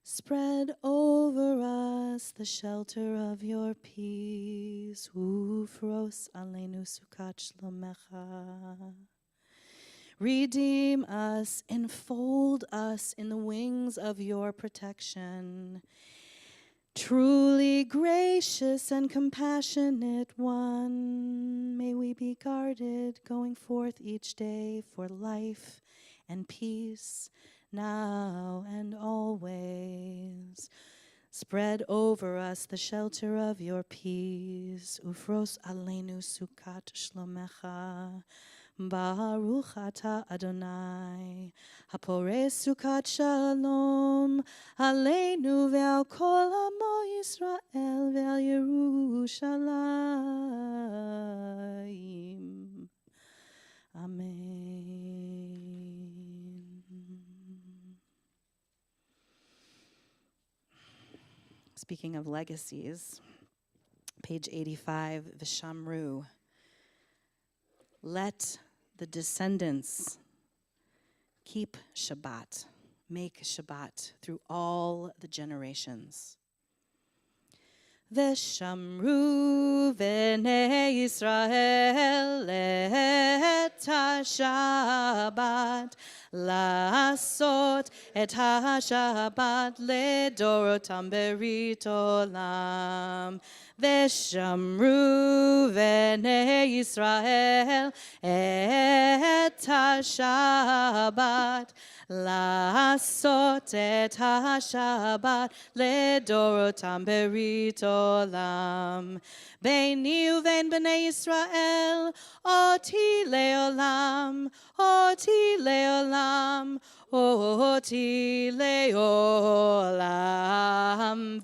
Spread over us the shelter of your peace. Ufros aleinu sukat shlomecha. Redeem us, enfold us in the wings of your protection. Truly gracious and compassionate one, may we be guarded going forth each day for life and peace, now and always. Spread over us the shelter of your peace. Ufros aleinu sukat shlomecha. Baruch atah Adonai, hapores sukat shalom, aleinu ve'al kol amo Yisrael ve'al Yerushalayim. Amen. Speaking of legacies, page 85, Vishamru. Let the descendants keep Shabbat, make Shabbat through all the generations. Veshamru v'nei Yisrael et ha-Shabbat, לעשות את השבת לדורותם ברית עולם. ושמרו בני ישראל את השבת, לעשות את השבת לדורותם ברית עולם. ביני ובין בני ישראל אותי לעולם, אותי לעולם, אותי לעולם.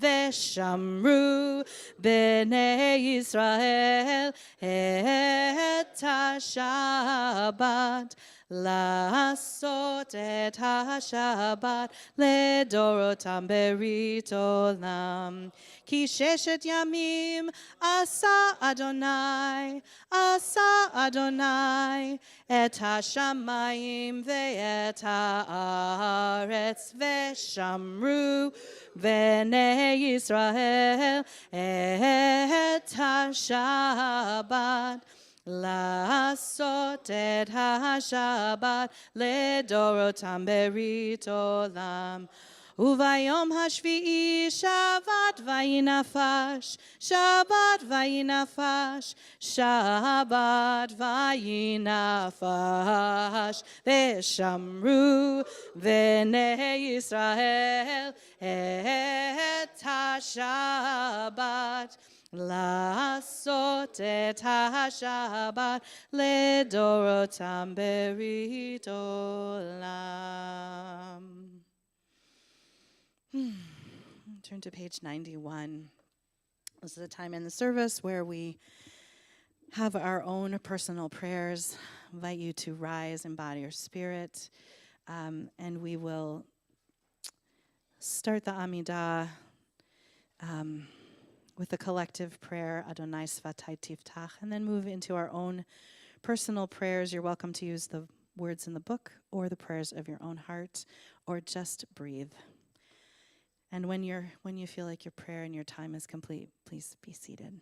ושמרו בני ישראל את השבת, לעשות את השבת לדורותם ברית עולם. כי 6 ימים עשה אדוני, עשה אדוני את השמיים ואת הארץ, ושמרו בני ישראל את השבת, לעשות את השבת לדורותם ברית עולם. וביום השביעי שבת וינפש, שבת וינפש, שבת וינפש. ושמרו בני ישראל את השבת, לעשות את השבת לדורותם ברית עולם. Turn to page 91. This is a time in the service where we have our own personal prayers. I invite you to rise in body or spirit. And we will start the Amidah with a collective prayer, Adonai Svatai Tiftach, and then move into our own personal prayers. You're welcome to use the words in the book or the prayers of your own heart, or just breathe. And when you feel like your prayer and your time is complete, please be seated.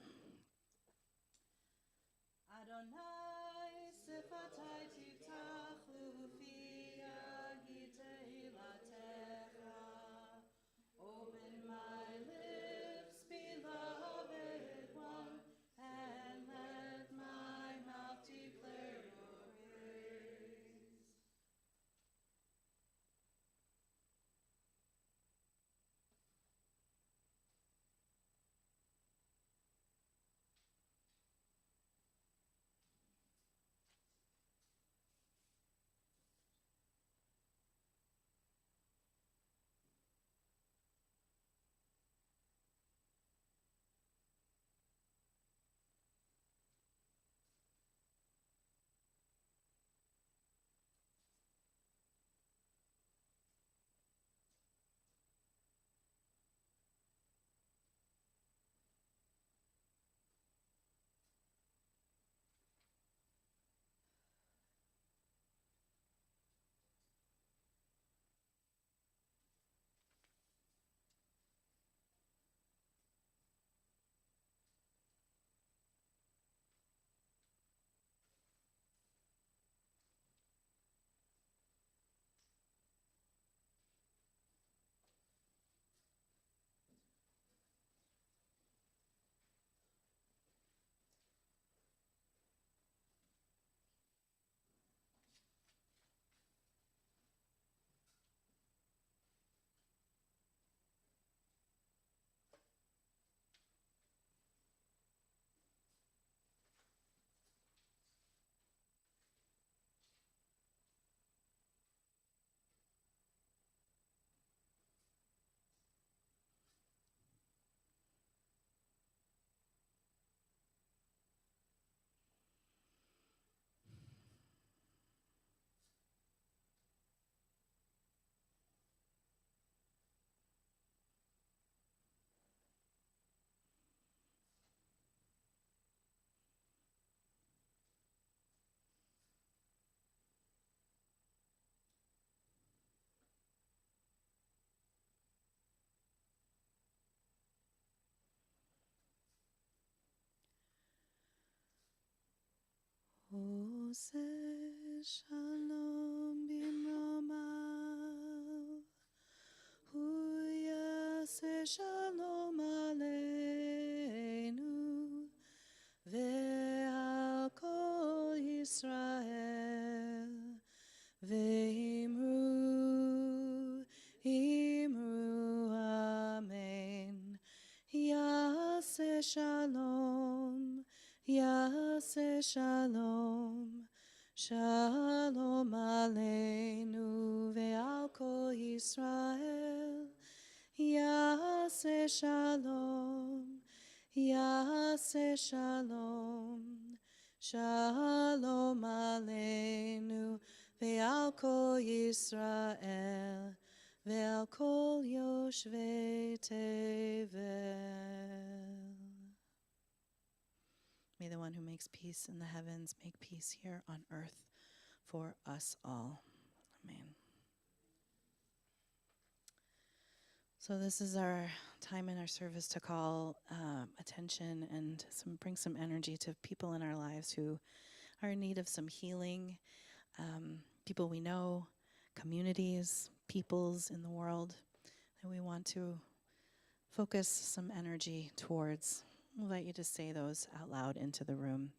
Adonai Svatai Tiftach ufi yagitei latecha. Open my lips, beloved one, and let my mouth declare your praise. Ose shalom bimromav, hu yaseh shalom aleinu, ve'al kol Yisrael, ve'imru, imru amen. Yaseh shalom, Yaseh shalom, shalom aleinu ve'al kol Yisrael. Yaseh shalom, Yaseh shalom, shalom aleinu ve'al kol Yisrael, ve'al kol yoshvei tevel. May the one who makes peace in the heavens make peace here on earth for us all. Amen. So this is our time in our service to call attention and bring some energy to people in our lives who are in need of some healing, people we know, communities, peoples in the world that we want to focus some energy towards. I'll invite you to say those out loud into the room.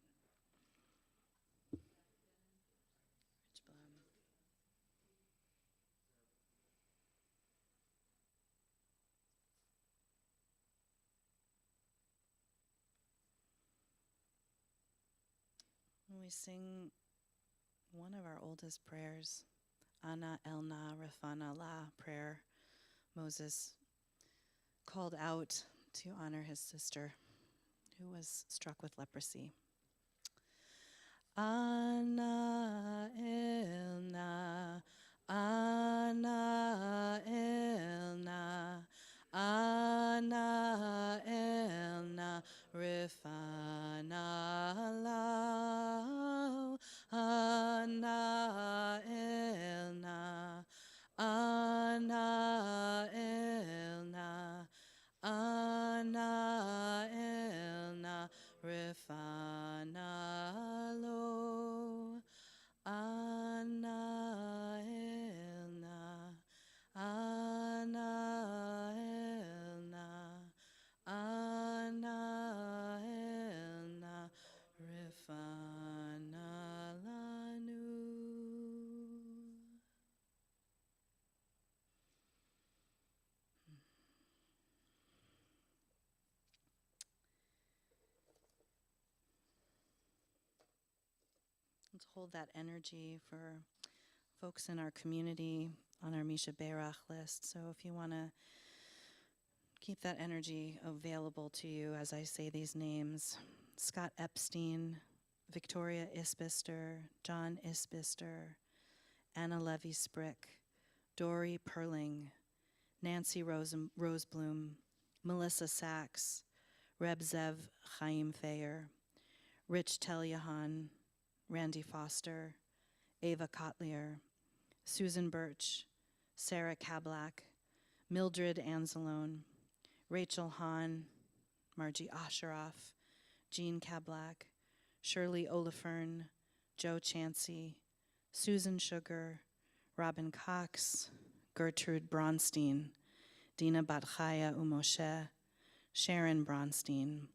We sing one of our oldest prayers, Ana Elna Rafana La prayer. Moses called out to honor his sister who was struck with leprosy. Ana Elna, Ana Elna, Ana Elna Rifana Lao, Ana Elna, Ana Elna, Ana Elna Rifana Lo, Ana Elna, Ana Elna, Ana Elna Rifana Lanu. Let's hold that energy for folks in our community on our Misha Berach list. So if you want to keep that energy available to you as I say these names: Scott Epstein, Victoria Isbister, John Isbister, Anna Levy Sprick, Dory Perling, Nancy Roseblum, Melissa Sachs, Reb Zev Chaim Thayer, Rich Telyahan, Randy Foster, Ava Kotlier, Susan Birch, Sarah Kablak, Mildred Anzalone, Rachel Hahn, Margie Osheroff, Jean Kablak, Shirley Olafern, Joe Chansey, Susan Sugar, Robin Cox, Gertrude Bronstein, Dina Batchaya Umoshe, Sharon Bronstein,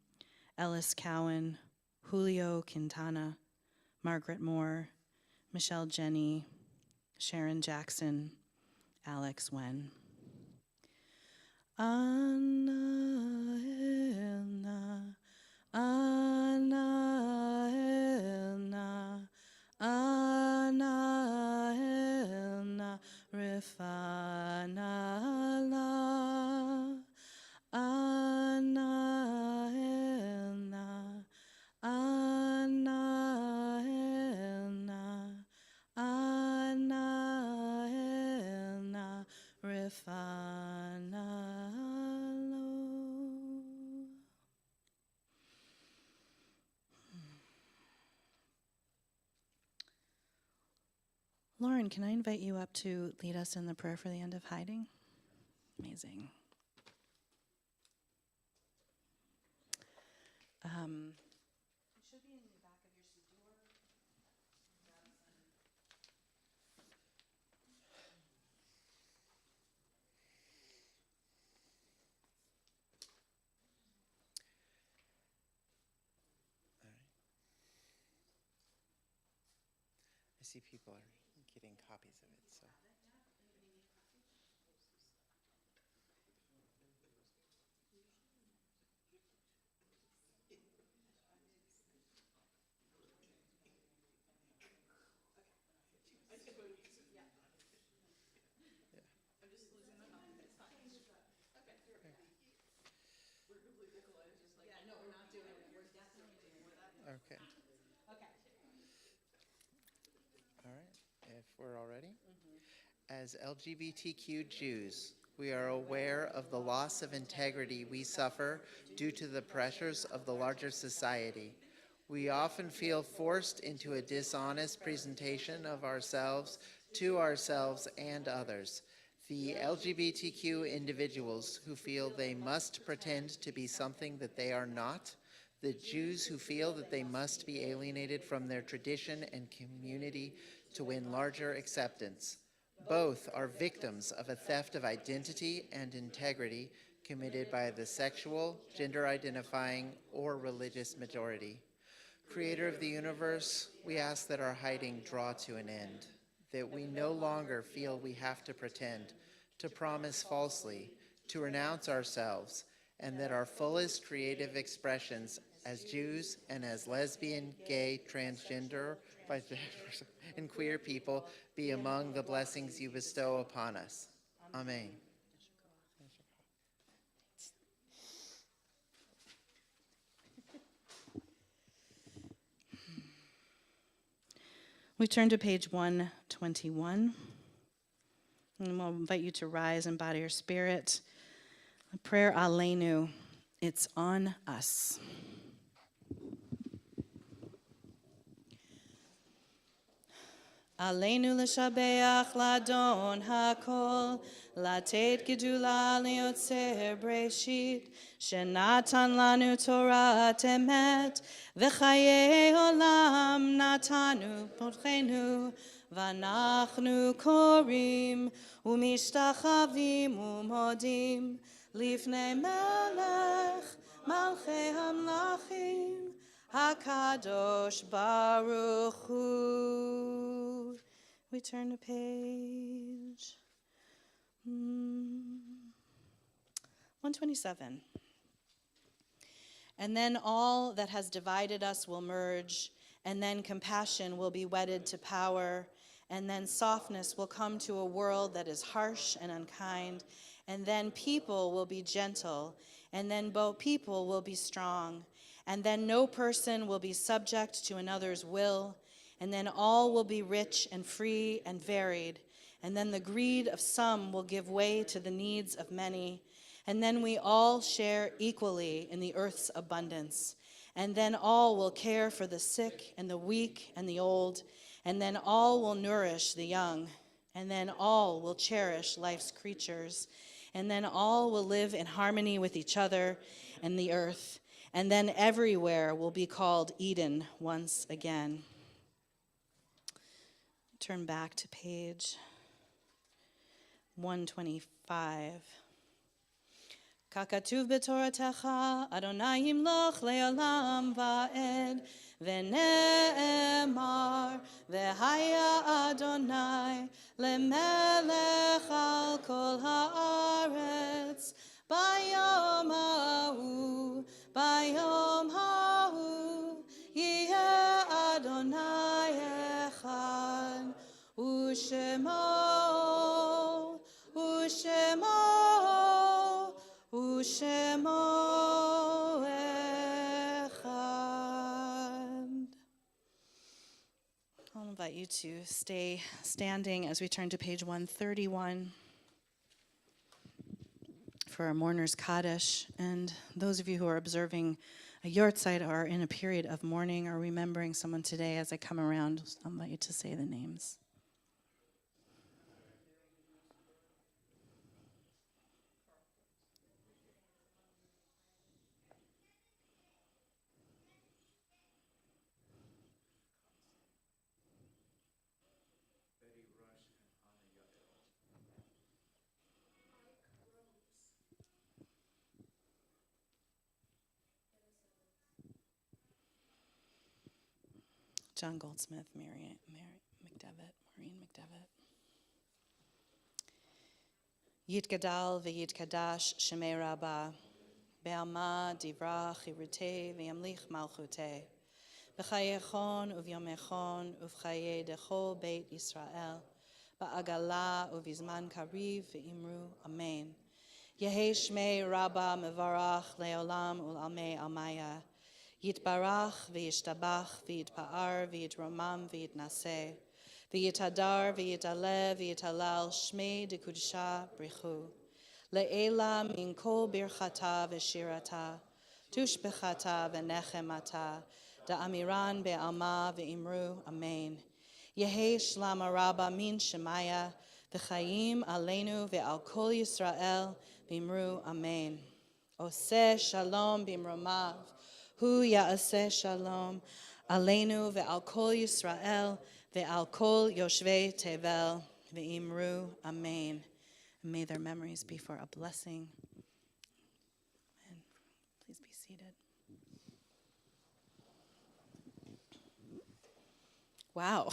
Ellis Cowan, Julio Quintana, Margaret Moore, Michelle Jenny, Sharon Jackson, Alex Wen. Anna Elna, Anna Elna, Anna Elna Rifana La, Anna Elna, Anna Elna, Anna Elna Rifana Lo. Lauren, can I invite you up to lead us in the prayer for the end of hiding? Amazing. It should be in the back of your siddur. see people are getting copies of it, so. Okay. All right, if we're all ready. As LGBTQ Jews, we are aware of the loss of integrity we suffer due to the pressures of the larger society. We often feel forced into a dishonest presentation of ourselves to ourselves and others. The LGBTQ individuals who feel they must pretend to be something that they are not, the Jews who feel that they must be alienated from their tradition and community to win larger acceptance. Both are victims of a theft of identity and integrity committed by the sexual, gender-identifying, or religious majority. Creator of the universe, we ask that our hiding draw to an end, that we no longer feel we have to pretend, to promise falsely, to renounce ourselves, and that our fullest creative expressions as Jews and as lesbian, gay, transgender, bisexual, and queer people be among the blessings you bestow upon us. Amen. We turn to page 121. And we'll invite you to rise and bow to your spirit. A prayer Aleinu. It's on us. Aleinu l'shabeach l'adon hakol, latet gedula liotzer breshit, shenatan lanu Torah emet, v'chaye olam natanu potchenu, v'anachnu korim, umishtachavim umodim, lifnei melech, malchei hamlachim, HaKadosh Baruch Hu. We turn to page 127. And then all that has divided us will merge, and then compassion will be wedded to power, and then softness will come to a world that is harsh and unkind, and then people will be gentle, and then both people will be strong. And then no person will be subject to another's will, and then all will be rich and free and varied, and then the greed of some will give way to the needs of many, and then we all share equally in the earth's abundance, and then all will care for the sick and the weak and the old, and then all will nourish the young, and then all will cherish life's creatures, and then all will live in harmony with each other and the earth. And then everywhere will be called Eden once again. Turn back to page 125. Kakatuv b'toratecha, Adonai yimloch le'olam va'ed, v'ne'emar, v'haya Adonai, le'melech al kol ha'aretz, bayom ha'u, Bayom ha'u yeh Adonai echad, u'shemo, u'shemo, u'shemo echad. I'll invite you to stay standing as we turn to page 131. For our mourners Kaddish, and those of you who are observing a Yortzeit or are in a period of mourning or remembering someone today, as I come around, I'll invite you to say the names. John Goldsmith, Mary McDowell. Yitgadal v'yitkadash shemei Rabbah, be'alma divra chirutei v'yamlich malchutei, b'chayechon uvyomechon uv'chaye dechol beit Yisrael, ba'agala uvizman kariv v'imru amen. Yehi shmei Rabbah mevarach leolam ul'amei almaya, yitbarach v'yishtabach v'yitpa'ar v'yitromam v'yitnaseh, v'yitadar v'yitale v'yitalal shmei dekudisha brichu. Le'ela min kol birchata v'shirata, tushbechata v'nechemata, da'amiran be'alma v'imru amen. Yehi shlama Rabbah min shemaya, v'chayim aleinu ve'al kol Yisrael v'imru amen. Oseh shalom b'imromav, hu ya'aseh shalom aleinu ve'al kol Yisrael ve'al kol yoshvei tevel v'imru amen. And may their memories be for a blessing. And please be seated. Wow.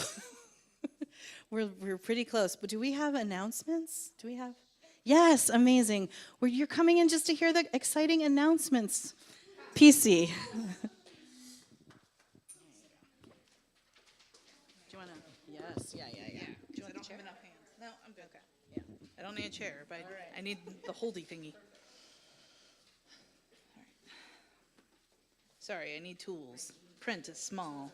We're pretty close, but do we have announcements? Do we have? Yes, amazing. You're coming in just to hear the exciting announcements. PC. Do you want to? Yes, yeah. Do I don't have enough hands. No, I'm good. Okay. Yeah. I don't need a chair, but I need the holdy thingy. All right. Sorry, I need tools. Print is small.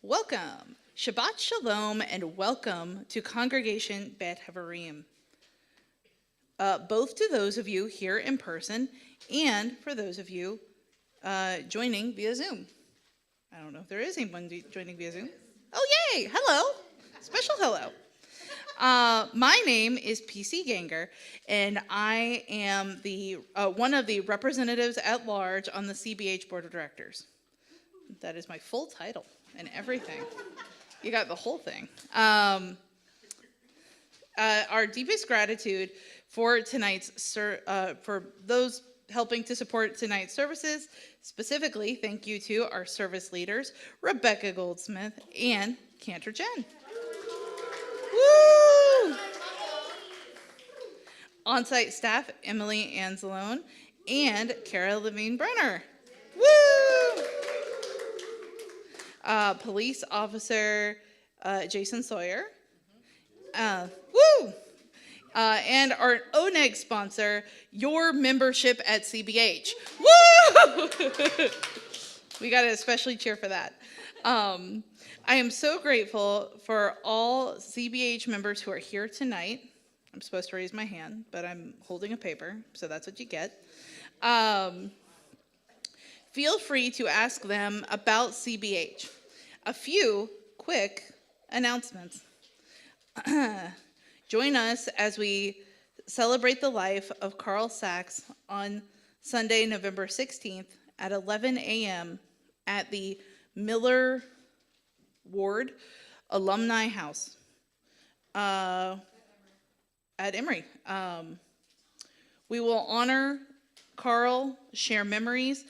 Welcome, Shabbat Shalom, and welcome to Congregation Bet Haverim. Both to those of you here in person and for those of you joining via Zoom. I don't know if there is anyone joining via Zoom. Oh, yay! Hello! Special hello. My name is PC Ganger, and I am the one of the representatives at large on the CBH Board of Directors. That is my full title and everything. You got the whole thing. Our deepest gratitude for tonight's for those helping to support tonight's services. Specifically, thank you to our service leaders, Rebekka Goldsmith and Cantor Jenn. Woo! On-site staff, Emily Anzalone and Kara Levine Brenner. Woo! Police officer Jason Sawyer. Woo! And our ONEG sponsor, your membership at CBH. Woo! We got to especially cheer for that. I am so grateful for all CBH members who are here tonight. I'm supposed to raise my hand, but I'm holding a paper, so that's what you get. Feel free to ask them about CBH. A few quick announcements. Join us as we celebrate the life of Carl Sachs on Sunday, November 16th at 11 a.m. at the Miller Ward Alumni House at Emory. We will honor Carl, share memories,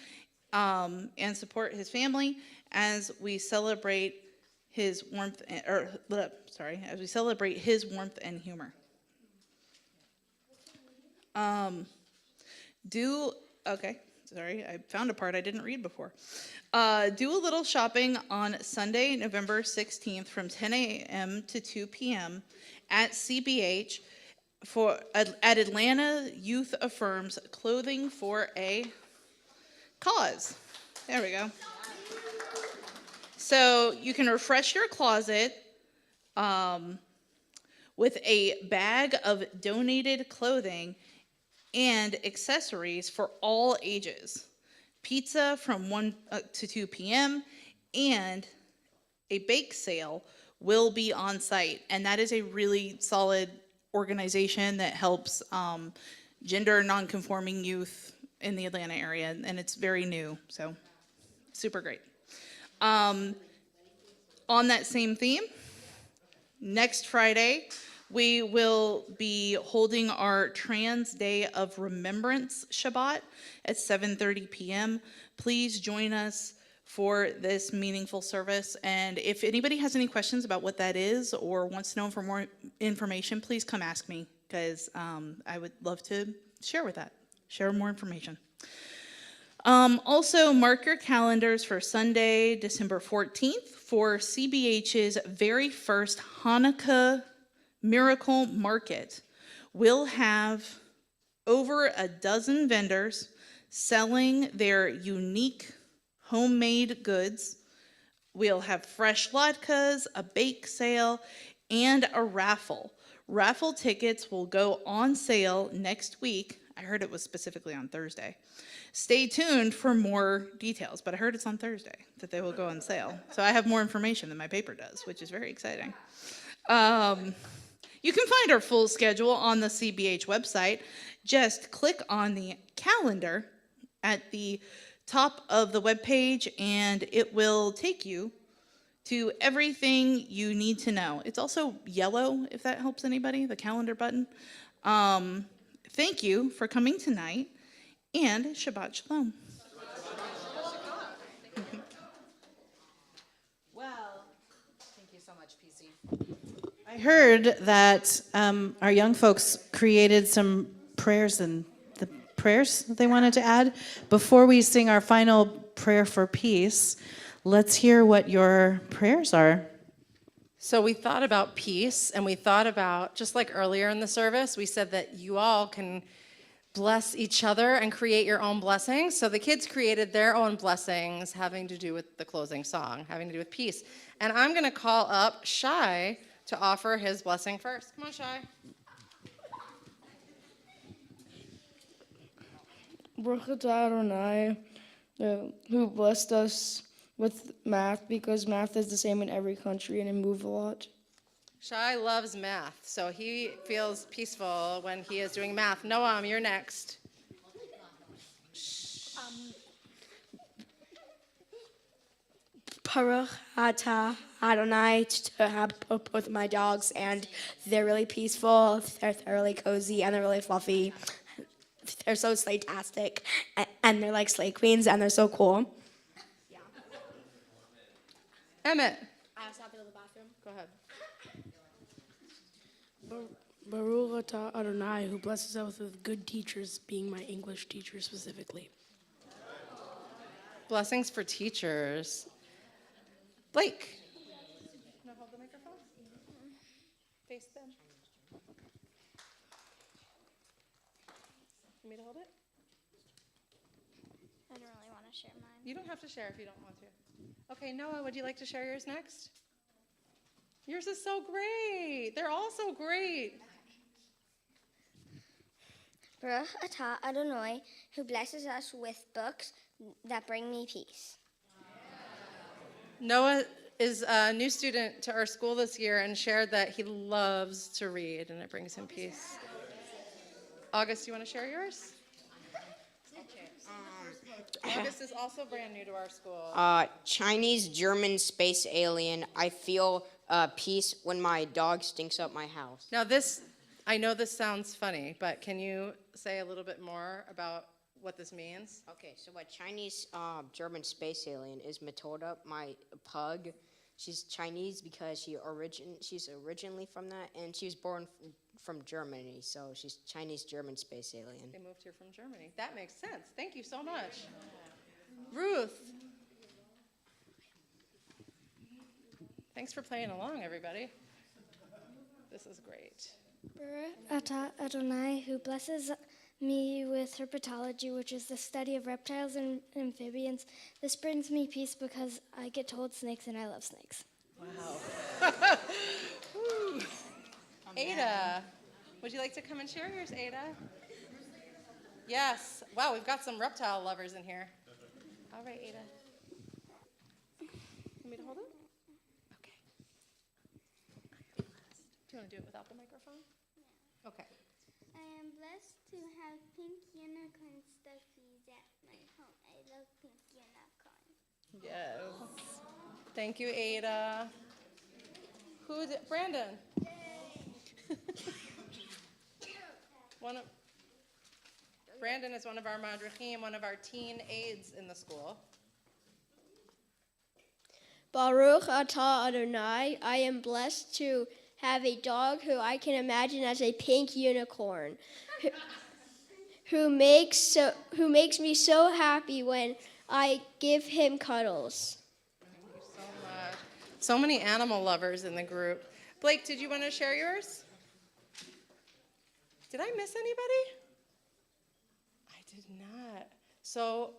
and support his family as we celebrate his warmth, as we celebrate his warmth and humor. I found a part I didn't read before. Do a little shopping on Sunday, November 16th from 10 a.m. to 2 p.m. at CBH at Atlanta Youth Affirms Clothing for a Cause. There we go. So you can refresh your closet with a bag of donated clothing and accessories for all ages. Pizza from 1 to 2 p.m. and a bake sale will be on site. And that is a really solid organization that helps gender nonconforming youth in the Atlanta area. And it's very new, so super great. On that same theme, next Friday, we will be holding our Trans Day of Remembrance Shabbat at 7:30 p.m. Please join us for this meaningful service. And if anybody has any questions about what that is or wants to know for more information, please come ask me, because I would love to share more information. Also, mark your calendars for Sunday, December 14th for CBH's very first Hanukkah Miracle Market. We'll have over a dozen vendors selling their unique homemade goods. We'll have fresh latkes, a bake sale, and a raffle. Raffle tickets will go on sale next week. I heard it was specifically on Thursday. Stay tuned for more details, but I heard it's on Thursday that they will go on sale. So I have more information than my paper does, which is very exciting. You can find our full schedule on the CBH website. Just click on the calendar at the top of the webpage, and it will take you to everything you need to know. It's also yellow, if that helps anybody, the calendar button. Thank you for coming tonight, and Shabbat Shalom. Well, thank you so much, PC. I heard that our young folks created some prayers and the prayers that they wanted to add. Before we sing our final prayer for peace, let's hear what your prayers are. So we thought about peace, and we thought about, just like earlier in the service, we said that you all can bless each other and create your own blessings. So the kids created their own blessings having to do with the closing song, having to do with peace. And I'm going to call up Shai to offer his blessing first. Come on, Shai. Baruch atah Adonai, who blessed us with math, because math is the same in every country and it moves a lot. Shai loves math, so he feels peaceful when he is doing math. Noam, you're next. Baruch atah Adonai, to have both of my dogs, and they're really peaceful, they're really cozy, and they're really fluffy. They're so slaytastic, and they're like slay queens, and they're so cool. Emmett. I also have to go to the bathroom. Go ahead. Baruch atah Adonai, who blesses us with good teachers, being my English teacher specifically. Blessings for teachers. Blake. Can I hold the microphone? Face them. You want me to hold it? I don't really want to share mine. You don't have to share if you don't want to. Okay, Noah, would you like to share yours next? Yours is so great. They're all so great. Baruch atah Adonai, who blesses us with books that bring me peace. Noah is a new student to our school this year and shared that he loves to read and it brings him peace. August, you want to share yours? August is also brand new to our school. Chinese German space alien. I feel peace when my dog stinks up my house. Now I know this sounds funny, but can you say a little bit more about what this means? Okay, so a Chinese German space alien is Matilda, my pug. She's Chinese because she's originally from that, and she was born from Germany, so she's Chinese German space alien. They moved here from Germany. That makes sense. Thank you so much. Ruth. Thanks for playing along, everybody. This is great. Baruch atah Adonai, who blesses me with herpetology, which is the study of reptiles and amphibians. This brings me peace because I get to hold snakes and I love snakes. Wow. Ada, would you like to come and share yours, Ada? Yes. Wow, we've got some reptile lovers in here. All right, Ada. Want me to hold it? Okay. Do you want to do it without the microphone? Okay. I am blessed to have pink unicorn stuffies at my home. I love pink unicorns. Yes. Thank you, Ada. Brandon? Brandon is one of our madrichim, one of our teen aides in the school. Baruch atah Adonai. I am blessed to have a dog who I can imagine as a pink unicorn, who makes me so happy when I give him cuddles. So many animal lovers in the group. Blake, did you want to share yours? Did I miss anybody? I did not. So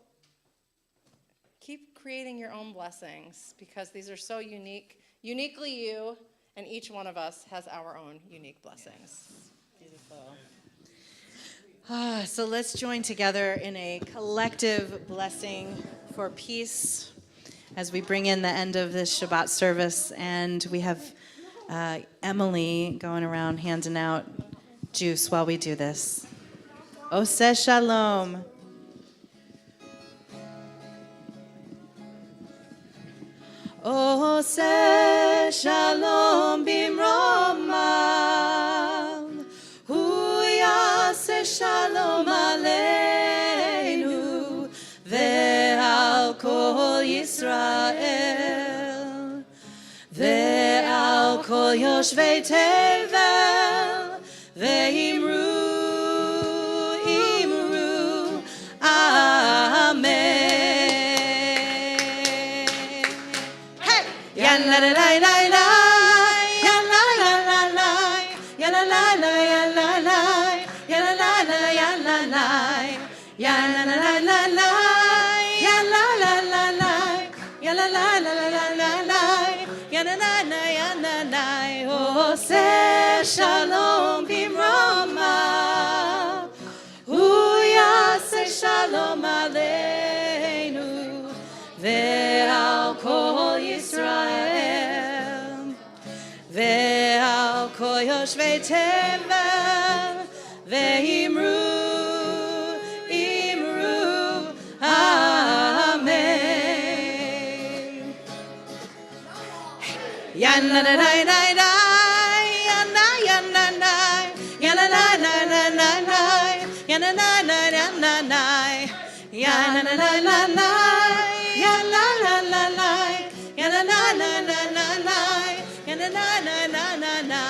keep creating your own blessings because these are so uniquely you, and each one of us has our own unique blessings. Beautiful. So let's join together in a collective blessing for peace as we bring in the end of this Shabbat service. And we have Emily going around handing out juice while we do this. Oseh Shalom. Oseh Shalom bimromav, hu yaseh shalom aleinu, ve'al kol Yisrael, ve'al kol yoshvei tevel, ve'imru, amen. La la la la la, ya la la la la, ya la la la ya la la, ya la la la ya la la, ya la la la la la, ya la la la la, ya la la la la la la, ya la la la ya la la. Oseh shalom bimroma, hu yaseh shalom aleinu, ve'al kol Yisrael, ve'al kol yoshvei tevel, ve'imru, amen. Yan la la la la la, yan la yan la la, yan la la la la la la, yan la la la la la la, yan la la la la, yan la la la la, yan la la la la la la, yan la la la la la la.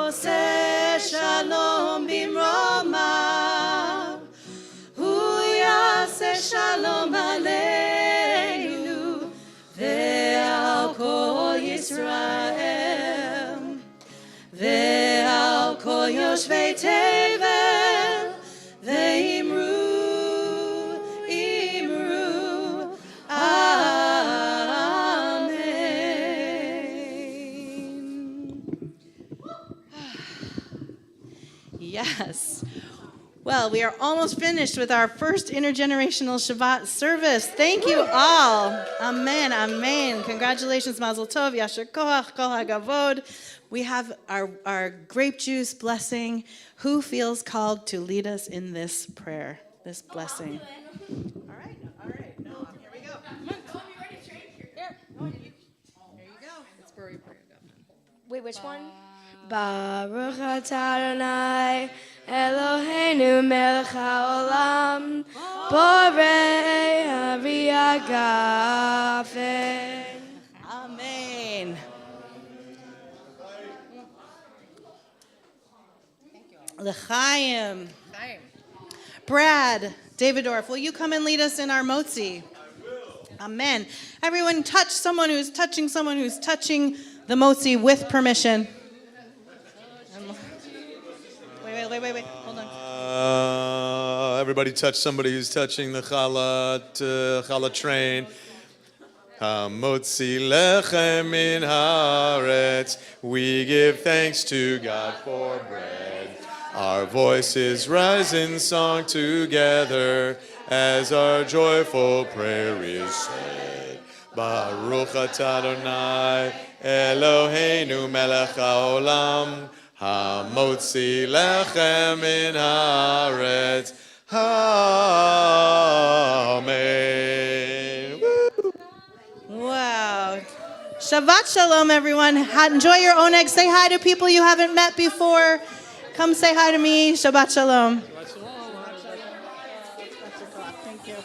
Oseh shalom bimroma, hu yaseh shalom aleinu, ve'al kol Yisrael, ve'al kol yoshvei tevel, ve'imru, yes. Well, we are almost finished with our first Intergenerational Shabbat service. Thank you all. Amen, amen. Congratulations, Mazel Tov, Yasher Koach, Kol HaGavod. We have our grape juice blessing. Who feels called to lead us in this prayer, this blessing? All right. No, here we go. Come on. Here you go. That's where we pray. Wait, which one? Baruch atah Adonai Eloheinu melech haolam borei haviyah gafen. Amen. L'chaim. Brad Davidorf, will you come and lead us in our motzi? Amen. Everyone touch someone who's touching the motzi with permission. Wait. Hold on. Everybody touch somebody who's touching the challah train. Hamotzi lechem min haaretz. We give thanks to God for bread. Our voices rise in song together as our joyful prayer is said. Baruch atah Adonai Eloheinu melech haolam hamotzi lechem min haaretz. Amen. Wow. Shabbat shalom, everyone. Enjoy your oneg. Say hi to people you haven't met before. Come say hi to me. Shabbat shalom. Shabbat shalom. Thank you.